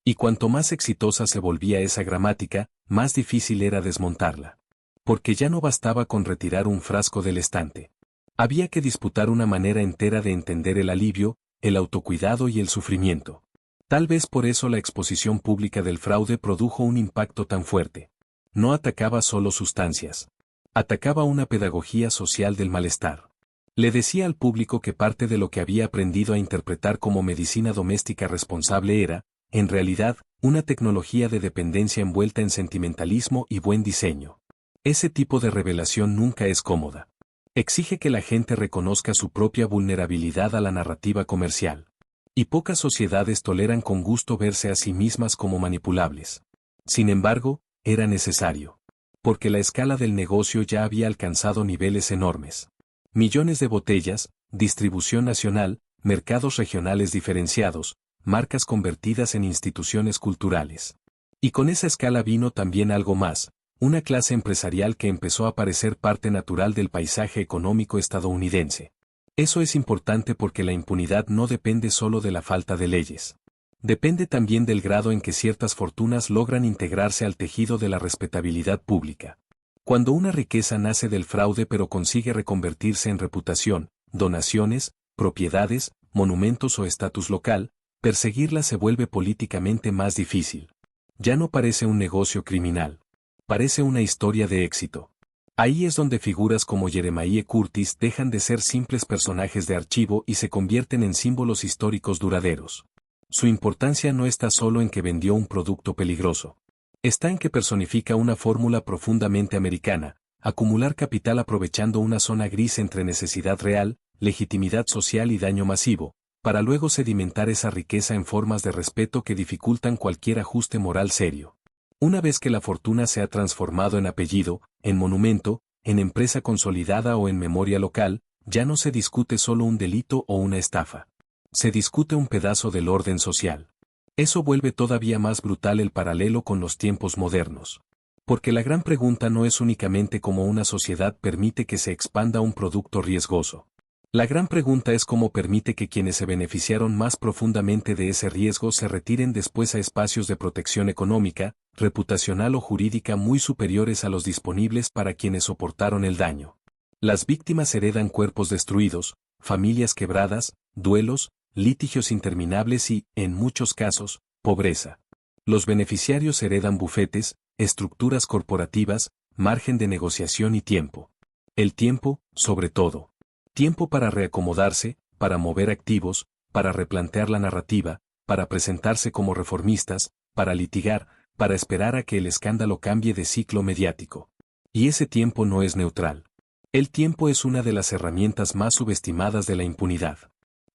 Y cuanto más exitosa se volvía esa gramática, más difícil era desmontarla. Porque ya no bastaba con retirar un frasco del estante. Había que disputar una manera entera de entender el alivio, el autocuidado y el sufrimiento. Tal vez por eso la exposición pública del fraude produjo un impacto tan fuerte. No atacaba solo sustancias. Atacaba una pedagogía social del malestar. Le decía al público que parte de lo que había aprendido a interpretar como medicina doméstica responsable era, en realidad, una tecnología de dependencia envuelta en sentimentalismo y buen diseño. Ese tipo de revelación nunca es cómoda. Exige que la gente reconozca su propia vulnerabilidad a la narrativa comercial. Y pocas sociedades toleran con gusto verse a sí mismas como manipulables. Sin embargo, era necesario. Porque la escala del negocio ya había alcanzado niveles enormes. Millones de botellas, distribución nacional, mercados regionales diferenciados, marcas convertidas en instituciones culturales. Y con esa escala vino también algo más, una clase empresarial que empezó a parecer parte natural del paisaje económico estadounidense. Eso es importante porque la impunidad no depende solo de la falta de leyes. Depende también del grado en que ciertas fortunas logran integrarse al tejido de la respetabilidad pública. Cuando una riqueza nace del fraude pero consigue reconvertirse en reputación, donaciones, propiedades, monumentos o estatus local, perseguirla se vuelve políticamente más difícil. Ya no parece un negocio criminal. Parece una historia de éxito. Ahí es donde figuras como Jeremiah Curtis dejan de ser simples personajes de archivo y se convierten en símbolos históricos duraderos. Su importancia no está solo en que vendió un producto peligroso. Está en que personifica una fórmula profundamente americana, acumular capital aprovechando una zona gris entre necesidad real, legitimidad social y daño masivo, para luego sedimentar esa riqueza en formas de respeto que dificultan cualquier ajuste moral serio. Una vez que la fortuna se ha transformado en apellido, en monumento, en empresa consolidada o en memoria local, ya no se discute solo un delito o una estafa. Se discute un pedazo del orden social. Eso vuelve todavía más brutal el paralelo con los tiempos modernos. Porque la gran pregunta no es únicamente cómo una sociedad permite que se expanda un producto riesgoso. La gran pregunta es cómo permite que quienes se beneficiaron más profundamente de ese riesgo se retiren después a espacios de protección económica, reputacional o jurídica muy superiores a los disponibles para quienes soportaron el daño. Las víctimas heredan cuerpos destruidos, familias quebradas, duelos, litigios interminables y, en muchos casos, pobreza. Los beneficiarios heredan bufetes, estructuras corporativas, margen de negociación y tiempo. El tiempo, sobre todo. Tiempo para reacomodarse, para mover activos, para replantear la narrativa, para presentarse como reformistas, para litigar, para esperar a que el escándalo cambie de ciclo mediático. Y ese tiempo no es neutral. El tiempo es una de las herramientas más subestimadas de la impunidad.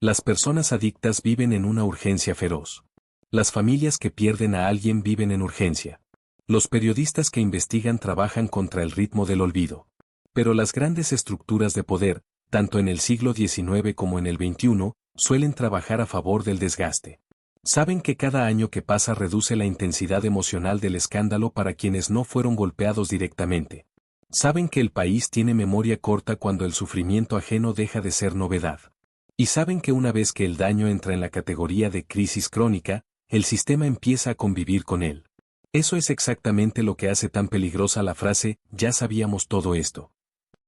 Las personas adictas viven en una urgencia feroz. Las familias que pierden a alguien viven en urgencia. Los periodistas que investigan trabajan contra el ritmo del olvido. Pero las grandes estructuras de poder, tanto en el siglo XIX como en el XXI, suelen trabajar a favor del desgaste. Saben que cada año que pasa reduce la intensidad emocional del escándalo para quienes no fueron golpeados directamente. Saben que el país tiene memoria corta cuando el sufrimiento ajeno deja de ser novedad. Y saben que una vez que el daño entra en la categoría de crisis crónica, el sistema empieza a convivir con él. Eso es exactamente lo que hace tan peligrosa la frase, ya sabíamos todo esto.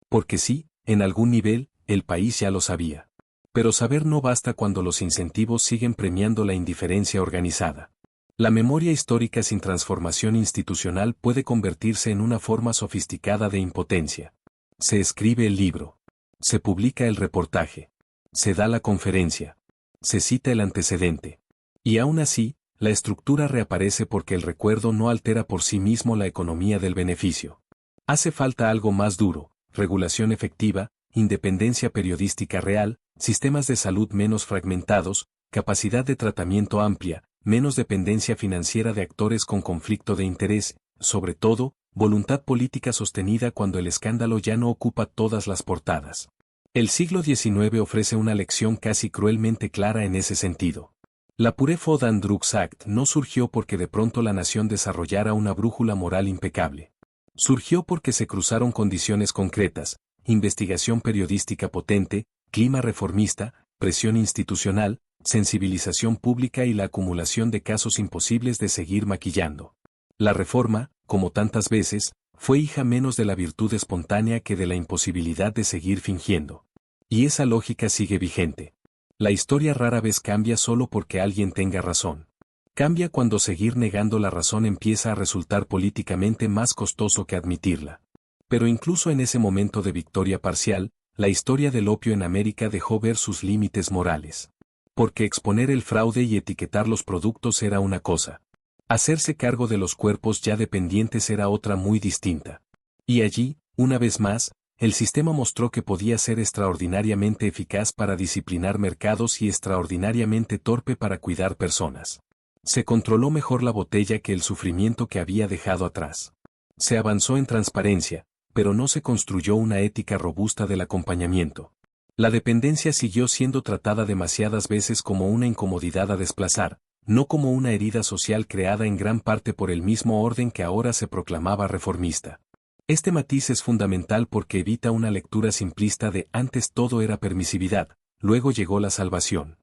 Porque sí, en algún nivel, el país ya lo sabía. Pero saber no basta cuando los incentivos siguen premiando la indiferencia organizada. La memoria histórica sin transformación institucional puede convertirse en una forma sofisticada de impotencia. Se escribe el libro. Se publica el reportaje. Se da la conferencia. Se cita el antecedente. Y aún así, la estructura reaparece porque el recuerdo no altera por sí mismo la economía del beneficio. Hace falta algo más duro, regulación efectiva, independencia periodística real, sistemas de salud menos fragmentados, capacidad de tratamiento amplia, menos dependencia financiera de actores con conflicto de interés, sobre todo, voluntad política sostenida cuando el escándalo ya no ocupa todas las portadas. El siglo XIX ofrece una lección casi cruelmente clara en ese sentido. La Pure Food and Drugs Act no surgió porque de pronto la nación desarrollara una brújula moral impecable. Surgió porque se cruzaron condiciones concretas, investigación periodística potente, clima reformista, presión institucional, sensibilización pública y la acumulación de casos imposibles de seguir maquillando. La reforma, como tantas veces, fue hija menos de la virtud espontánea que de la imposibilidad de seguir fingiendo. Y esa lógica sigue vigente. La historia rara vez cambia solo porque alguien tenga razón. Cambia cuando seguir negando la razón empieza a resultar políticamente más costoso que admitirla. Pero incluso en ese momento de victoria parcial, la historia del opio en América dejó ver sus límites morales. Porque exponer el fraude y etiquetar los productos era una cosa. Hacerse cargo de los cuerpos ya dependientes era otra muy distinta. Y allí, una vez más, el sistema mostró que podía ser extraordinariamente eficaz para disciplinar mercados y extraordinariamente torpe para cuidar personas. Se controló mejor la botella que el sufrimiento que había dejado atrás. Se avanzó en transparencia, pero no se construyó una ética robusta del acompañamiento. La dependencia siguió siendo tratada demasiadas veces como una incomodidad a desplazar, no como una herida social creada en gran parte por el mismo orden que ahora se proclamaba reformista. Este matiz es fundamental porque evita una lectura simplista de antes todo era permisividad, luego llegó la salvación.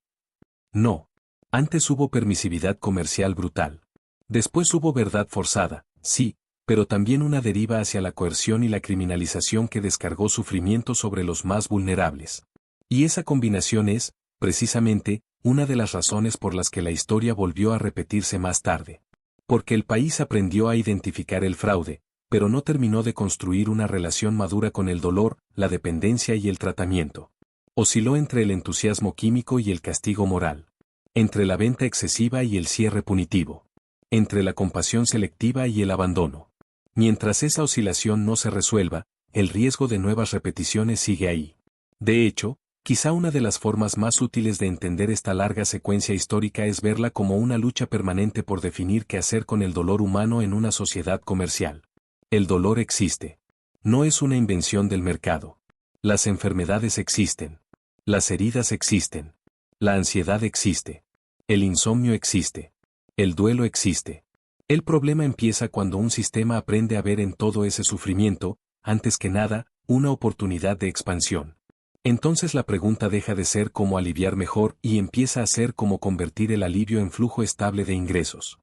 No. Antes hubo permisividad comercial brutal. Después hubo verdad forzada, sí, pero también una deriva hacia la coerción y la criminalización que descargó sufrimiento sobre los más vulnerables. Y esa combinación es, precisamente, una de las razones por las que la historia volvió a repetirse más tarde. Porque el país aprendió a identificar el fraude, pero no terminó de construir una relación madura con el dolor, la dependencia y el tratamiento. Osciló entre el entusiasmo químico y el castigo moral. Entre la venta excesiva y el cierre punitivo. Entre la compasión selectiva y el abandono. Mientras esa oscilación no se resuelva, el riesgo de nuevas repeticiones sigue ahí. De hecho, Quizá una de las formas más útiles de entender esta larga secuencia histórica es verla como una lucha permanente por definir qué hacer con el dolor humano en una sociedad comercial. El dolor existe. No es una invención del mercado. Las enfermedades existen. Las heridas existen. La ansiedad existe. El insomnio existe. El duelo existe. El problema empieza cuando un sistema aprende a ver en todo ese sufrimiento, antes que nada, una oportunidad de expansión. Entonces la pregunta deja de ser cómo aliviar mejor y empieza a ser cómo convertir el alivio en flujo estable de ingresos.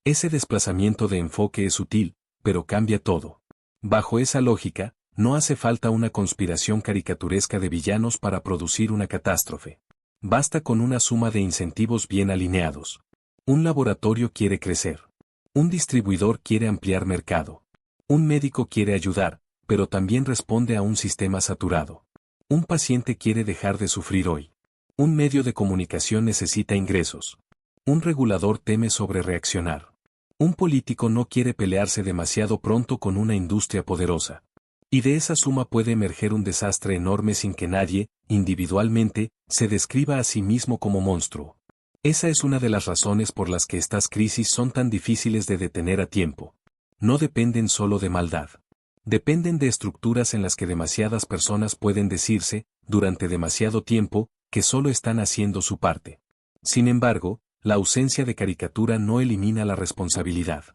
Ese desplazamiento de enfoque es sutil, pero cambia todo. Bajo esa lógica, no hace falta una conspiración caricaturesca de villanos para producir una catástrofe. Basta con una suma de incentivos bien alineados. Un laboratorio quiere crecer. Un distribuidor quiere ampliar mercado. Un médico quiere ayudar, pero también responde a un sistema saturado. Un paciente quiere dejar de sufrir hoy. Un medio de comunicación necesita ingresos. Un regulador teme sobrereaccionar. Un político no quiere pelearse demasiado pronto con una industria poderosa. Y de esa suma puede emerger un desastre enorme sin que nadie, individualmente, se describa a sí mismo como monstruo. Esa es una de las razones por las que estas crisis son tan difíciles de detener a tiempo. No dependen solo de maldad. Dependen de estructuras en las que demasiadas personas pueden decirse, durante demasiado tiempo, que solo están haciendo su parte. Sin embargo, la ausencia de caricatura no elimina la responsabilidad.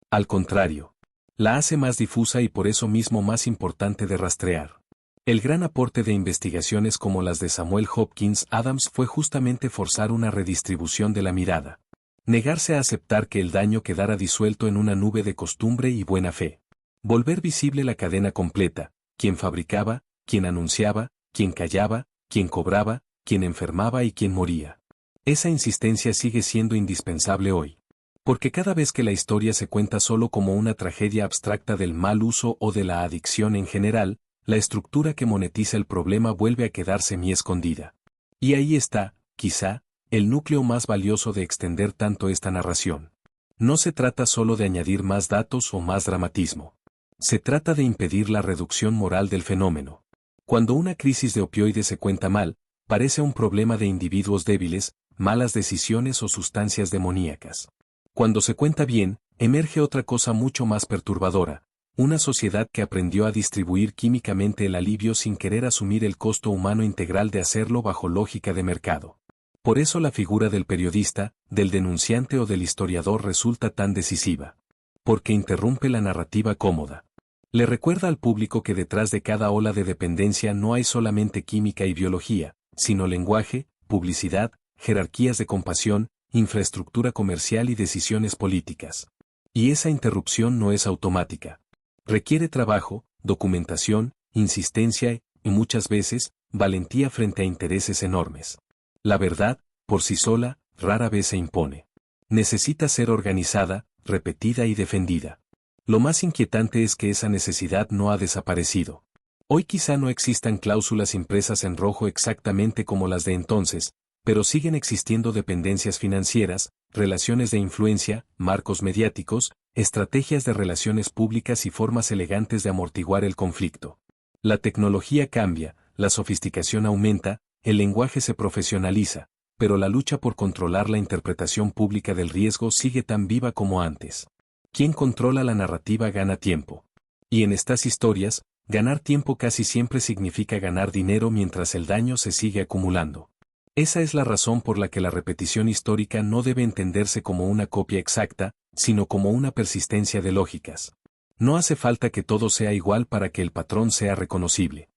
Al contrario, la hace más difusa y por eso mismo más importante de rastrear. El gran aporte de investigaciones como las de Samuel Hopkins Adams fue justamente forzar una redistribución de la mirada. Negarse a aceptar que el daño quedara disuelto en una nube de costumbre y buena fe. Volver visible la cadena completa, quien fabricaba, quien anunciaba, quien callaba, quien cobraba, quien enfermaba y quien moría. Esa insistencia sigue siendo indispensable hoy. Porque cada vez que la historia se cuenta solo como una tragedia abstracta del mal uso o de la adicción en general, la estructura que monetiza el problema vuelve a quedar semi-escondida. Y ahí está, quizá, el núcleo más valioso de extender tanto esta narración. No se trata solo de añadir más datos o más dramatismo. Se trata de impedir la reducción moral del fenómeno. Cuando una crisis de opioides se cuenta mal, parece un problema de individuos débiles, malas decisiones o sustancias demoníacas. Cuando se cuenta bien, emerge otra cosa mucho más perturbadora, una sociedad que aprendió a distribuir químicamente el alivio sin querer asumir el costo humano integral de hacerlo bajo lógica de mercado. Por eso la figura del periodista, del denunciante o del historiador resulta tan decisiva. Porque interrumpe la narrativa cómoda. Le recuerda al público que detrás de cada ola de dependencia no hay solamente química y biología, sino lenguaje, publicidad, jerarquías de compasión, infraestructura comercial y decisiones políticas. Y esa interrupción no es automática. Requiere trabajo, documentación, insistencia y, muchas veces, valentía frente a intereses enormes. La verdad, por sí sola, rara vez se impone. Necesita ser organizada, repetida y defendida. Lo más inquietante es que esa necesidad no ha desaparecido. Hoy quizá no existan cláusulas impresas en rojo exactamente como las de entonces, pero siguen existiendo dependencias financieras, relaciones de influencia, marcos mediáticos, estrategias de relaciones públicas y formas elegantes de amortiguar el conflicto. La tecnología cambia, la sofisticación aumenta, el lenguaje se profesionaliza, pero la lucha por controlar la interpretación pública del riesgo sigue tan viva como antes. Quien controla la narrativa gana tiempo. Y en estas historias, ganar tiempo casi siempre significa ganar dinero mientras el daño se sigue acumulando. Esa es la razón por la que la repetición histórica no debe entenderse como una copia exacta, sino como una persistencia de lógicas. No hace falta que todo sea igual para que el patrón sea reconocible.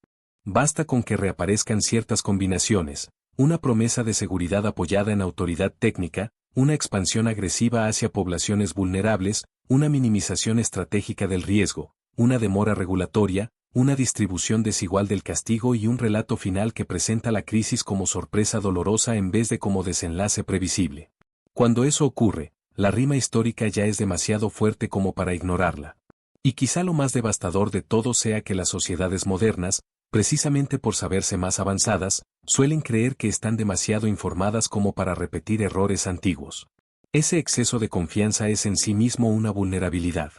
Basta con que reaparezcan ciertas combinaciones, una promesa de seguridad apoyada en autoridad técnica, una expansión agresiva hacia poblaciones vulnerables, una minimización estratégica del riesgo, una demora regulatoria, una distribución desigual del castigo y un relato final que presenta la crisis como sorpresa dolorosa en vez de como desenlace previsible. Cuando eso ocurre, la rima histórica ya es demasiado fuerte como para ignorarla. Y quizá lo más devastador de todo sea que las sociedades modernas, precisamente por saberse más avanzadas, suelen creer que están demasiado informadas como para repetir errores antiguos. Ese exceso de confianza es en sí mismo una vulnerabilidad.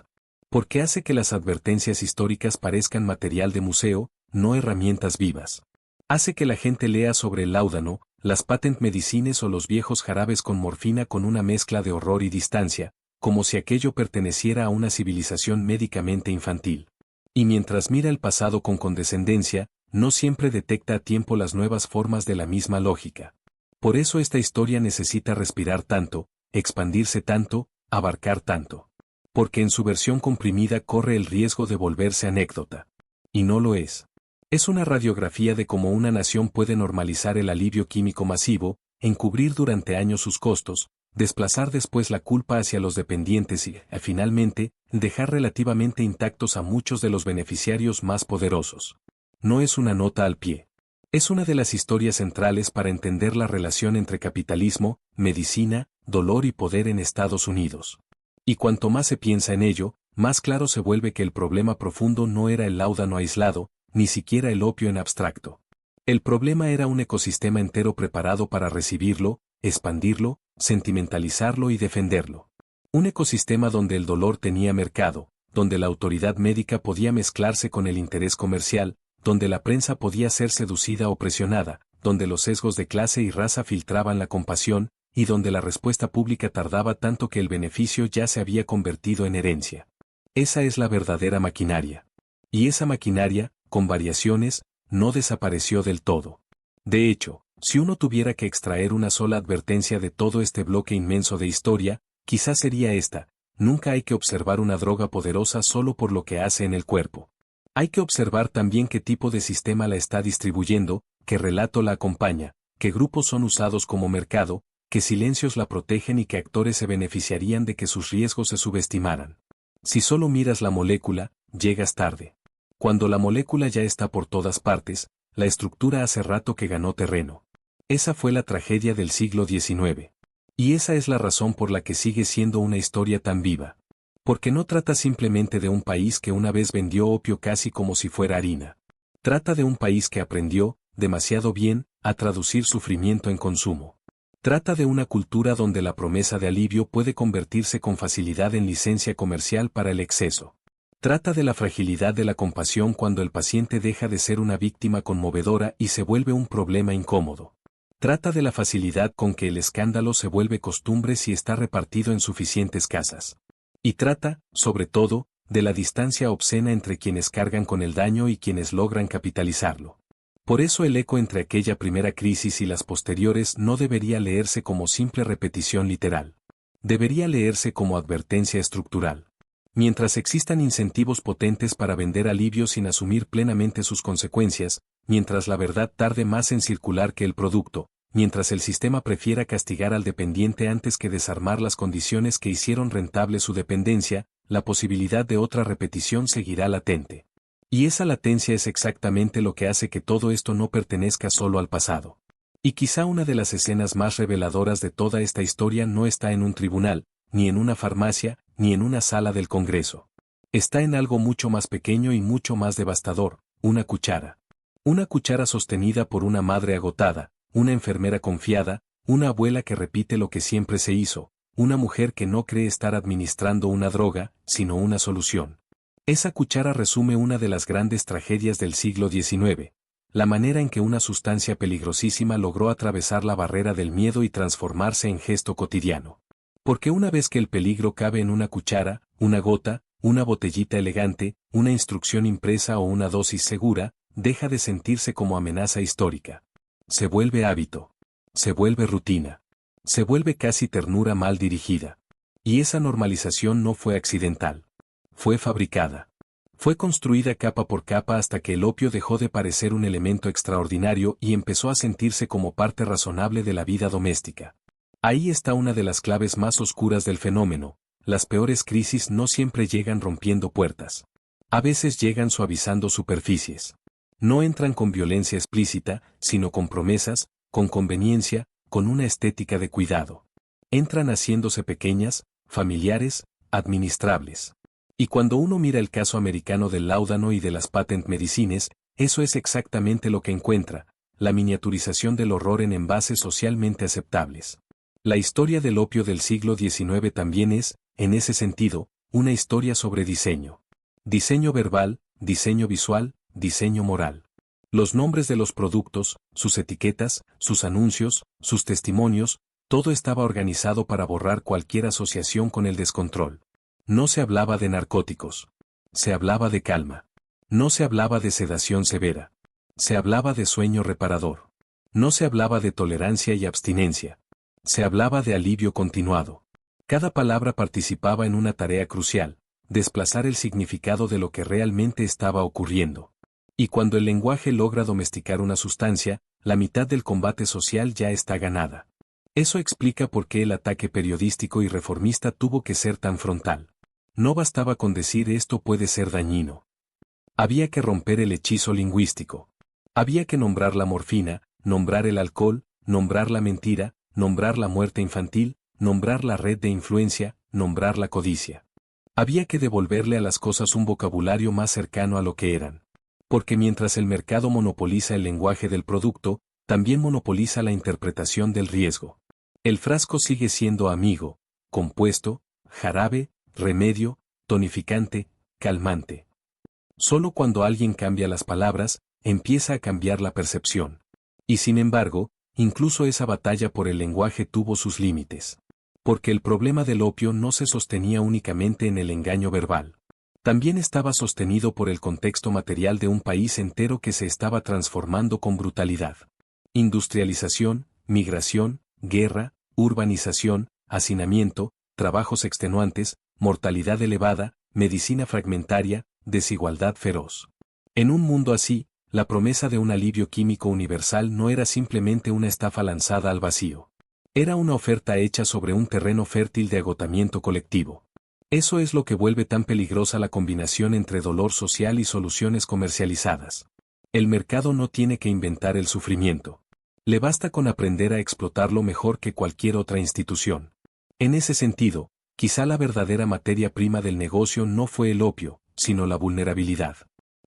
Porque hace que las advertencias históricas parezcan material de museo, no herramientas vivas. Hace que la gente lea sobre el láudano, las patent medicines o los viejos jarabes con morfina con una mezcla de horror y distancia, como si aquello perteneciera a una civilización médicamente infantil. Y mientras mira el pasado con condescendencia, no siempre detecta a tiempo las nuevas formas de la misma lógica. Por eso esta historia necesita respirar tanto, expandirse tanto, abarcar tanto. Porque en su versión comprimida corre el riesgo de volverse anécdota. Y no lo es. Es una radiografía de cómo una nación puede normalizar el alivio químico masivo, encubrir durante años sus costos, desplazar después la culpa hacia los dependientes y, finalmente, dejar relativamente intactos a muchos de los beneficiarios más poderosos. No es una nota al pie. Es una de las historias centrales para entender la relación entre capitalismo, medicina, dolor y poder en Estados Unidos. Y cuanto más se piensa en ello, más claro se vuelve que el problema profundo no era el láudano aislado, ni siquiera el opio en abstracto. El problema era un ecosistema entero preparado para recibirlo, expandirlo, sentimentalizarlo y defenderlo. Un ecosistema donde el dolor tenía mercado, donde la autoridad médica podía mezclarse con el interés comercial, donde la prensa podía ser seducida o presionada, donde los sesgos de clase y raza filtraban la compasión, y donde la respuesta pública tardaba tanto que el beneficio ya se había convertido en herencia. Esa es la verdadera maquinaria. Y esa maquinaria, con variaciones, no desapareció del todo. De hecho, si uno tuviera que extraer una sola advertencia de todo este bloque inmenso de historia, quizás sería esta: nunca hay que observar una droga poderosa solo por lo que hace en el cuerpo. Hay que observar también qué tipo de sistema la está distribuyendo, qué relato la acompaña, qué grupos son usados como mercado, qué silencios la protegen y qué actores se beneficiarían de que sus riesgos se subestimaran. Si solo miras la molécula, llegas tarde. Cuando la molécula ya está por todas partes, la estructura hace rato que ganó terreno. Esa fue la tragedia del siglo XIX. Y esa es la razón por la que sigue siendo una historia tan viva. Porque no trata simplemente de un país que una vez vendió opio casi como si fuera harina. Trata de un país que aprendió, demasiado bien, a traducir sufrimiento en consumo. Trata de una cultura donde la promesa de alivio puede convertirse con facilidad en licencia comercial para el exceso. Trata de la fragilidad de la compasión cuando el paciente deja de ser una víctima conmovedora y se vuelve un problema incómodo. Trata de la facilidad con que el escándalo se vuelve costumbre si está repartido en suficientes casas. Y trata, sobre todo, de la distancia obscena entre quienes cargan con el daño y quienes logran capitalizarlo. Por eso el eco entre aquella primera crisis y las posteriores no debería leerse como simple repetición literal. Debería leerse como advertencia estructural. Mientras existan incentivos potentes para vender alivio sin asumir plenamente sus consecuencias, mientras la verdad tarde más en circular que el producto, mientras el sistema prefiera castigar al dependiente antes que desarmar las condiciones que hicieron rentable su dependencia, la posibilidad de otra repetición seguirá latente. Y esa latencia es exactamente lo que hace que todo esto no pertenezca solo al pasado. Y quizá una de las escenas más reveladoras de toda esta historia no está en un tribunal, ni en una farmacia, ni en una sala del Congreso. Está en algo mucho más pequeño y mucho más devastador: una cuchara. Una cuchara sostenida por una madre agotada, una enfermera confiada, una abuela que repite lo que siempre se hizo, una mujer que no cree estar administrando una droga, sino una solución. Esa cuchara resume una de las grandes tragedias del siglo XIX, la manera en que una sustancia peligrosísima logró atravesar la barrera del miedo y transformarse en gesto cotidiano. Porque una vez que el peligro cabe en una cuchara, una gota, una botellita elegante, una instrucción impresa o una dosis segura, deja de sentirse como amenaza histórica. Se vuelve hábito. Se vuelve rutina. Se vuelve casi ternura mal dirigida. Y esa normalización no fue accidental. Fue fabricada. Fue construida capa por capa hasta que el opio dejó de parecer un elemento extraordinario y empezó a sentirse como parte razonable de la vida doméstica. Ahí está una de las claves más oscuras del fenómeno: las peores crisis no siempre llegan rompiendo puertas. A veces llegan suavizando superficies. No entran con violencia explícita, sino con promesas, con conveniencia, con una estética de cuidado. Entran haciéndose pequeñas, familiares, administrables. Y cuando uno mira el caso americano del láudano y de las patent medicines, eso es exactamente lo que encuentra: la miniaturización del horror en envases socialmente aceptables. La historia del opio del siglo XIX también es, en ese sentido, una historia sobre diseño. Diseño verbal, diseño visual, diseño moral. Los nombres de los productos, sus etiquetas, sus anuncios, sus testimonios, todo estaba organizado para borrar cualquier asociación con el descontrol. No se hablaba de narcóticos. Se hablaba de calma. No se hablaba de sedación severa. Se hablaba de sueño reparador. No se hablaba de tolerancia y abstinencia. Se hablaba de alivio continuado. Cada palabra participaba en una tarea crucial, desplazar el significado de lo que realmente estaba ocurriendo. Y cuando el lenguaje logra domesticar una sustancia, la mitad del combate social ya está ganada. Eso explica por qué el ataque periodístico y reformista tuvo que ser tan frontal. No bastaba con decir esto puede ser dañino. Había que romper el hechizo lingüístico. Había que nombrar la morfina, nombrar el alcohol, nombrar la mentira, nombrar la muerte infantil, nombrar la red de influencia, nombrar la codicia. Había que devolverle a las cosas un vocabulario más cercano a lo que eran. Porque mientras el mercado monopoliza el lenguaje del producto, también monopoliza la interpretación del riesgo. El frasco sigue siendo amigo, compuesto, jarabe, remedio, tonificante, calmante. Solo cuando alguien cambia las palabras, empieza a cambiar la percepción. Y sin embargo, incluso esa batalla por el lenguaje tuvo sus límites. Porque el problema del opio no se sostenía únicamente en el engaño verbal. También estaba sostenido por el contexto material de un país entero que se estaba transformando con brutalidad. Industrialización, migración, guerra, urbanización, hacinamiento, trabajos extenuantes, mortalidad elevada, medicina fragmentaria, desigualdad feroz. En un mundo así, la promesa de un alivio químico universal no era simplemente una estafa lanzada al vacío. Era una oferta hecha sobre un terreno fértil de agotamiento colectivo. Eso es lo que vuelve tan peligrosa la combinación entre dolor social y soluciones comercializadas. El mercado no tiene que inventar el sufrimiento. Le basta con aprender a explotarlo mejor que cualquier otra institución. En ese sentido, quizá la verdadera materia prima del negocio no fue el opio, sino la vulnerabilidad.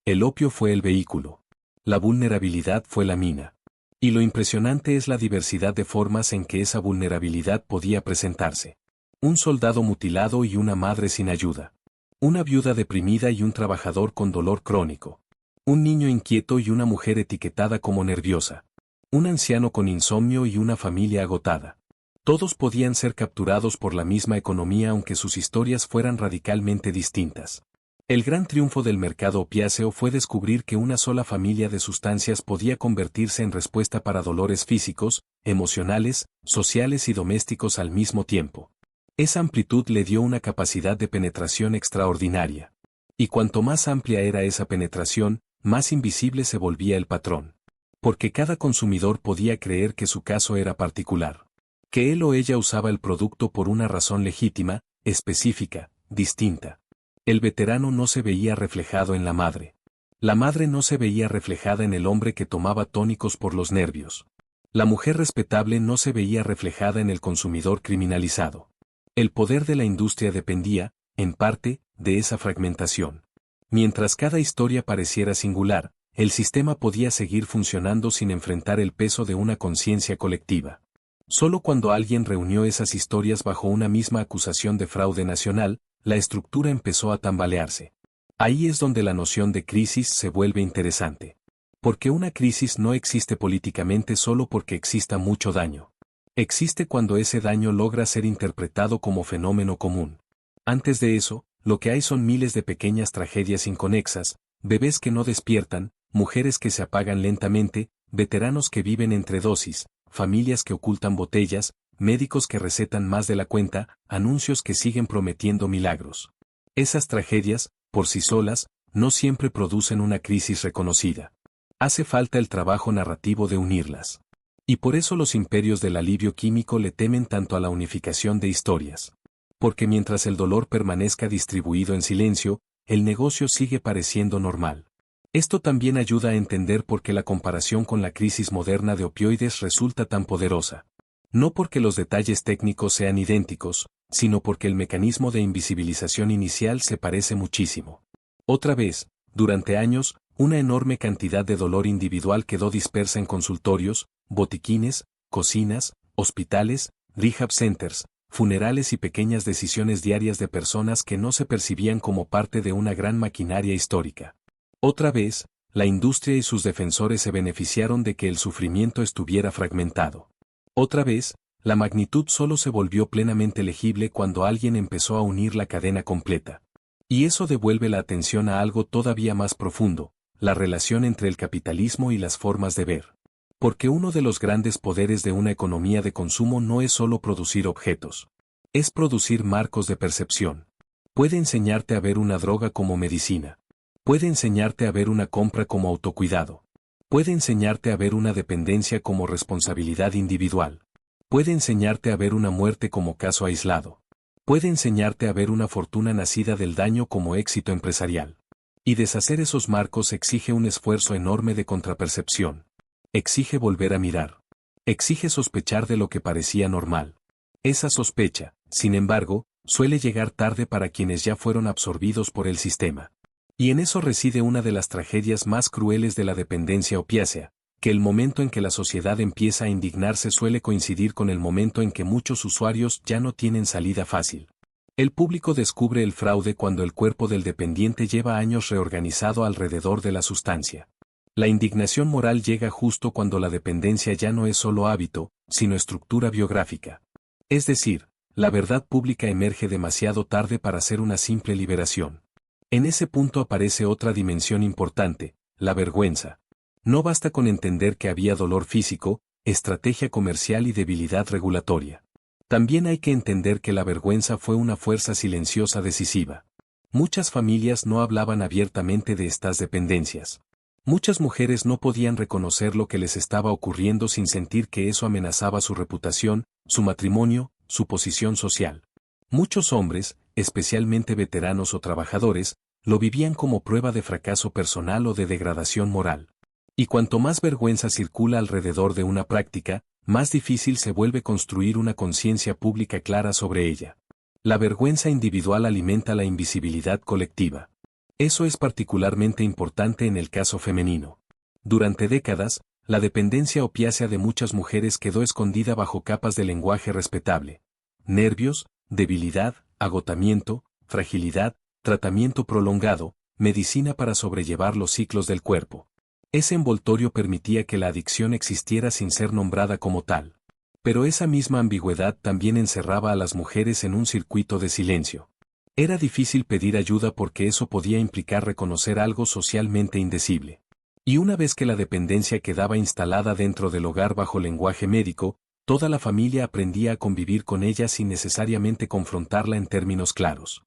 El opio fue el vehículo. La vulnerabilidad fue la mina. Y lo impresionante es la diversidad de formas en que esa vulnerabilidad podía presentarse. Un soldado mutilado y una madre sin ayuda. Una viuda deprimida y un trabajador con dolor crónico. Un niño inquieto y una mujer etiquetada como nerviosa. Un anciano con insomnio y una familia agotada. Todos podían ser capturados por la misma economía aunque sus historias fueran radicalmente distintas. El gran triunfo del mercado opiáceo fue descubrir que una sola familia de sustancias podía convertirse en respuesta para dolores físicos, emocionales, sociales y domésticos al mismo tiempo. Esa amplitud le dio una capacidad de penetración extraordinaria. Y cuanto más amplia era esa penetración, más invisible se volvía el patrón. Porque cada consumidor podía creer que su caso era particular. Que él o ella usaba el producto por una razón legítima, específica, distinta. El veterano no se veía reflejado en la madre. La madre no se veía reflejada en el hombre que tomaba tónicos por los nervios. La mujer respetable no se veía reflejada en el consumidor criminalizado. El poder de la industria dependía, en parte, de esa fragmentación. Mientras cada historia pareciera singular, el sistema podía seguir funcionando sin enfrentar el peso de una conciencia colectiva. Solo cuando alguien reunió esas historias bajo una misma acusación de fraude nacional, la estructura empezó a tambalearse. Ahí es donde la noción de crisis se vuelve interesante. Porque una crisis no existe políticamente solo porque exista mucho daño. Existe cuando ese daño logra ser interpretado como fenómeno común. Antes de eso, lo que hay son miles de pequeñas tragedias inconexas, bebés que no despiertan, mujeres que se apagan lentamente, veteranos que viven entre dosis, familias que ocultan botellas, médicos que recetan más de la cuenta, anuncios que siguen prometiendo milagros. Esas tragedias, por sí solas, no siempre producen una crisis reconocida. Hace falta el trabajo narrativo de unirlas. Y por eso los imperios del alivio químico le temen tanto a la unificación de historias. Porque mientras el dolor permanezca distribuido en silencio, el negocio sigue pareciendo normal. Esto también ayuda a entender por qué la comparación con la crisis moderna de opioides resulta tan poderosa. No porque los detalles técnicos sean idénticos, sino porque el mecanismo de invisibilización inicial se parece muchísimo. Otra vez, durante años, una enorme cantidad de dolor individual quedó dispersa en consultorios, botiquines, cocinas, hospitales, rehab centers, funerales y pequeñas decisiones diarias de personas que no se percibían como parte de una gran maquinaria histórica. Otra vez, La industria y sus defensores se beneficiaron de que el sufrimiento estuviera fragmentado. Otra vez, la magnitud solo se volvió plenamente legible cuando alguien empezó a unir la cadena completa. Y eso devuelve la atención a algo todavía más profundo, la relación entre el capitalismo y las formas de ver. Porque uno de los grandes poderes de una economía de consumo no es solo producir objetos. Es producir marcos de percepción. Puede enseñarte a ver una droga como medicina. Puede enseñarte a ver una compra como autocuidado. Puede enseñarte a ver una dependencia como responsabilidad individual. Puede enseñarte a ver una muerte como caso aislado. Puede enseñarte a ver una fortuna nacida del daño como éxito empresarial. Y deshacer esos marcos exige un esfuerzo enorme de contrapercepción. Exige volver a mirar. Exige sospechar de lo que parecía normal. Esa sospecha, sin embargo, suele llegar tarde para quienes ya fueron absorbidos por el sistema. Y en eso reside una de las tragedias más crueles de la dependencia opiácea, que el momento en que la sociedad empieza a indignarse suele coincidir con el momento en que muchos usuarios ya no tienen salida fácil. El público descubre el fraude cuando el cuerpo del dependiente lleva años reorganizado alrededor de la sustancia. La indignación moral llega justo cuando la dependencia ya no es solo hábito, sino estructura biográfica. Es decir, la verdad pública emerge demasiado tarde para ser una simple liberación. En ese punto aparece otra dimensión importante, la vergüenza. No basta con entender que había dolor físico, estrategia comercial y debilidad regulatoria. También hay que entender que la vergüenza fue una fuerza silenciosa decisiva. Muchas familias no hablaban abiertamente de estas dependencias. Muchas mujeres no podían reconocer lo que les estaba ocurriendo sin sentir que eso amenazaba su reputación, su matrimonio, su posición social. Muchos hombres, especialmente veteranos o trabajadores, lo vivían como prueba de fracaso personal o de degradación moral. Y cuanto más vergüenza circula alrededor de una práctica, más difícil se vuelve construir una conciencia pública clara sobre ella. La vergüenza individual alimenta la invisibilidad colectiva. Eso es particularmente importante en el caso femenino. Durante décadas, la dependencia opiácea de muchas mujeres quedó escondida bajo capas de lenguaje respetable. Nervios, debilidad, agotamiento, fragilidad, tratamiento prolongado, medicina para sobrellevar los ciclos del cuerpo. Ese envoltorio permitía que la adicción existiera sin ser nombrada como tal. Pero esa misma ambigüedad también encerraba a las mujeres en un circuito de silencio. Era difícil pedir ayuda porque eso podía implicar reconocer algo socialmente indecible. Y una vez que la dependencia quedaba instalada dentro del hogar bajo lenguaje médico, toda la familia aprendía a convivir con ella sin necesariamente confrontarla en términos claros.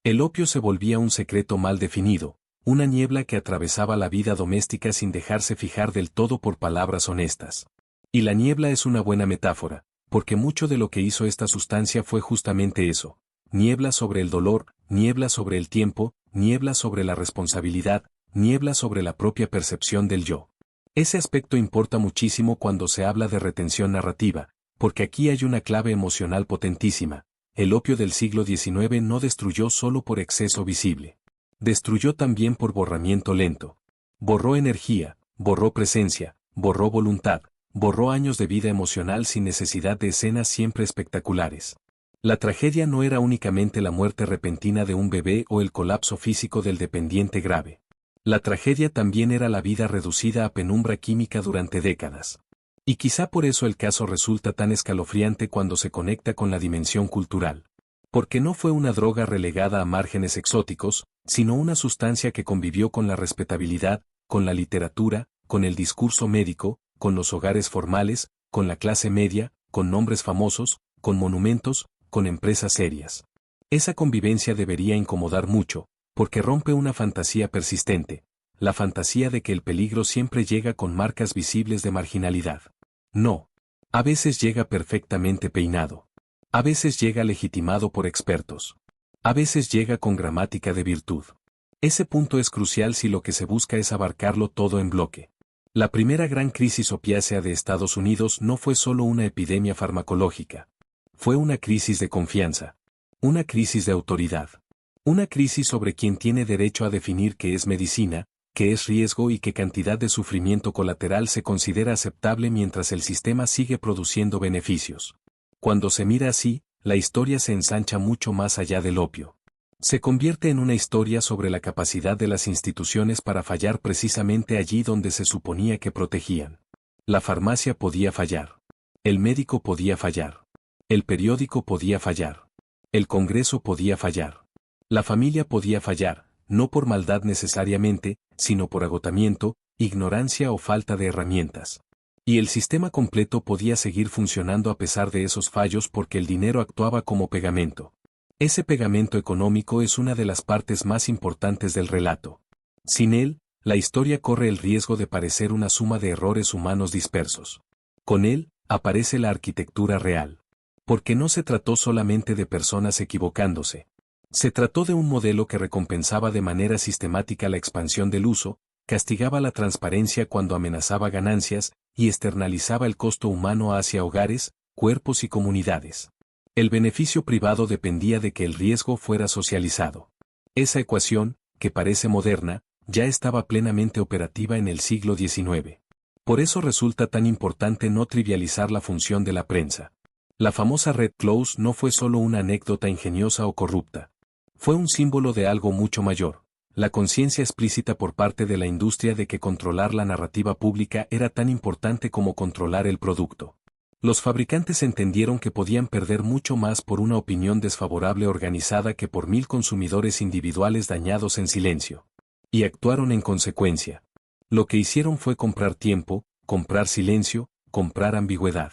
El opio se volvía un secreto mal definido, una niebla que atravesaba la vida doméstica sin dejarse fijar del todo por palabras honestas. Y la niebla es una buena metáfora, porque mucho de lo que hizo esta sustancia fue justamente eso. Niebla sobre el dolor, niebla sobre el tiempo, niebla sobre la responsabilidad, niebla sobre la propia percepción del yo. Ese aspecto importa muchísimo cuando se habla de retención narrativa, porque aquí hay una clave emocional potentísima. El opio del siglo XIX no destruyó solo por exceso visible. Destruyó también por borramiento lento. Borró energía, borró presencia, borró voluntad, borró años de vida emocional sin necesidad de escenas siempre espectaculares. La tragedia no era únicamente la muerte repentina de un bebé o el colapso físico del dependiente grave. La tragedia también era la vida reducida a penumbra química durante décadas. Y quizá por eso el caso resulta tan escalofriante cuando se conecta con la dimensión cultural. Porque no fue una droga relegada a márgenes exóticos, sino una sustancia que convivió con la respetabilidad, con la literatura, con el discurso médico, con los hogares formales, con la clase media, con nombres famosos, con monumentos, con empresas serias. Esa convivencia debería incomodar mucho, porque rompe una fantasía persistente, la fantasía de que el peligro siempre llega con marcas visibles de marginalidad. No. A veces llega perfectamente peinado. A veces llega legitimado por expertos. A veces llega con gramática de virtud. Ese punto es crucial si lo que se busca es abarcarlo todo en bloque. La primera gran crisis opiácea de Estados Unidos no fue solo una epidemia farmacológica. Fue una crisis de confianza. Una crisis de autoridad. Una crisis sobre quién tiene derecho a definir qué es medicina, qué es riesgo y qué cantidad de sufrimiento colateral se considera aceptable mientras el sistema sigue produciendo beneficios. Cuando se mira así, la historia se ensancha mucho más allá del opio. Se convierte en una historia sobre la capacidad de las instituciones para fallar precisamente allí donde se suponía que protegían. La farmacia podía fallar. El médico podía fallar. El periódico podía fallar. El Congreso podía fallar. La familia podía fallar, no por maldad necesariamente, sino por agotamiento, ignorancia o falta de herramientas. Y el sistema completo podía seguir funcionando a pesar de esos fallos porque el dinero actuaba como pegamento. Ese pegamento económico es una de las partes más importantes del relato. Sin él, la historia corre el riesgo de parecer una suma de errores humanos dispersos. Con él, aparece la arquitectura real. Porque no se trató solamente de personas equivocándose. Se trató de un modelo que recompensaba de manera sistemática la expansión del uso, castigaba la transparencia cuando amenazaba ganancias, y externalizaba el costo humano hacia hogares, cuerpos y comunidades. El beneficio privado dependía de que el riesgo fuera socializado. Esa ecuación, que parece moderna, ya estaba plenamente operativa en el siglo XIX. Por eso resulta tan importante no trivializar la función de la prensa. La famosa Red Close no fue solo una anécdota ingeniosa o corrupta. Fue un símbolo de algo mucho mayor, la conciencia explícita por parte de la industria de que controlar la narrativa pública era tan importante como controlar el producto. Los fabricantes entendieron que podían perder mucho más por una opinión desfavorable organizada que por 1000 consumidores individuales dañados en silencio. Y actuaron en consecuencia. Lo que hicieron fue comprar tiempo, comprar silencio, comprar ambigüedad.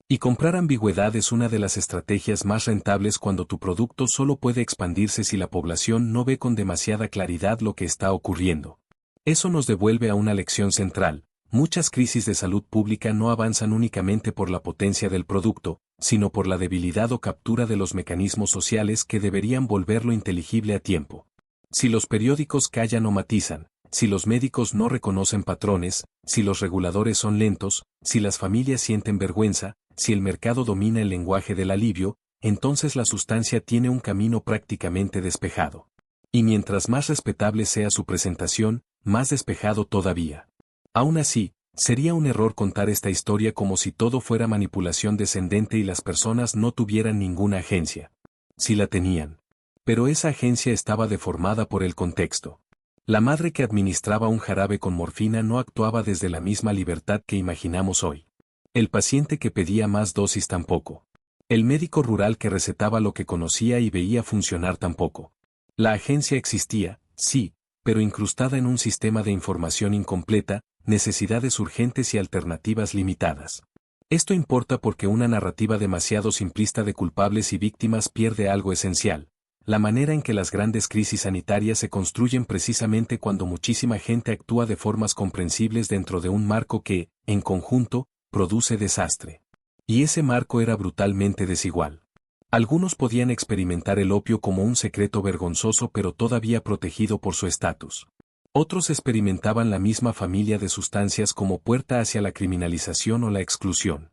Y comprar ambigüedad es una de las estrategias más rentables cuando tu producto solo puede expandirse si la población no ve con demasiada claridad lo que está ocurriendo. Eso nos devuelve a una lección central. Muchas crisis de salud pública no avanzan únicamente por la potencia del producto, sino por la debilidad o captura de los mecanismos sociales que deberían volverlo inteligible a tiempo. Si los periódicos callan o matizan, si los médicos no reconocen patrones, si los reguladores son lentos, si las familias sienten vergüenza, si el mercado domina el lenguaje del alivio, entonces la sustancia tiene un camino prácticamente despejado. Y mientras más respetable sea su presentación, más despejado todavía. Aún así, sería un error contar esta historia como si todo fuera manipulación descendente y las personas no tuvieran ninguna agencia. Sí la tenían. Pero esa agencia estaba deformada por el contexto. La madre que administraba un jarabe con morfina no actuaba desde la misma libertad que imaginamos hoy. El paciente que pedía más dosis tampoco. El médico rural que recetaba lo que conocía y veía funcionar tampoco. La agencia existía, sí, pero incrustada en un sistema de información incompleta, necesidades urgentes y alternativas limitadas. Esto importa porque una narrativa demasiado simplista de culpables y víctimas pierde algo esencial. La manera en que las grandes crisis sanitarias se construyen precisamente cuando muchísima gente actúa de formas comprensibles dentro de un marco que, en conjunto, produce desastre. Y ese marco era brutalmente desigual. Algunos podían experimentar el opio como un secreto vergonzoso pero todavía protegido por su estatus. Otros experimentaban la misma familia de sustancias como puerta hacia la criminalización o la exclusión.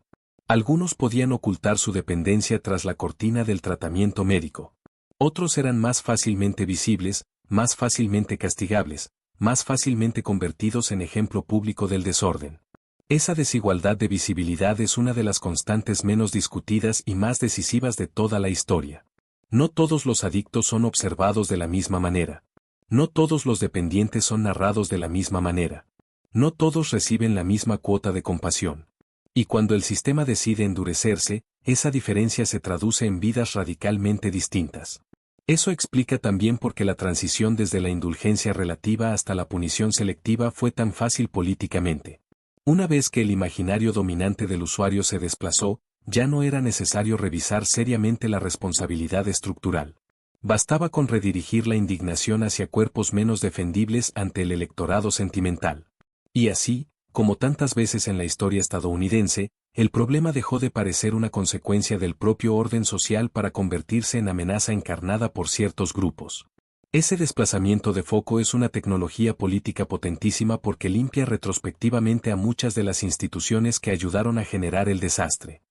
Algunos podían ocultar su dependencia tras la cortina del tratamiento médico. Otros eran más fácilmente visibles, más fácilmente castigables, más fácilmente convertidos en ejemplo público del desorden. Esa desigualdad de visibilidad es una de las constantes menos discutidas y más decisivas de toda la historia. No todos los adictos son observados de la misma manera. No todos los dependientes son narrados de la misma manera. No todos reciben la misma cuota de compasión. Y cuando el sistema decide endurecerse, esa diferencia se traduce en vidas radicalmente distintas. Eso explica también por qué la transición desde la indulgencia relativa hasta la punición selectiva fue tan fácil políticamente. Una vez que el imaginario dominante del usuario se desplazó, ya no era necesario revisar seriamente la responsabilidad estructural. Bastaba con redirigir la indignación hacia cuerpos menos defendibles ante el electorado sentimental. Y así, como tantas veces en la historia estadounidense, el problema dejó de parecer una consecuencia del propio orden social para convertirse en amenaza encarnada por ciertos grupos. Ese desplazamiento de foco es una tecnología política potentísima porque limpia retrospectivamente a muchas de las instituciones que ayudaron a generar el desastre.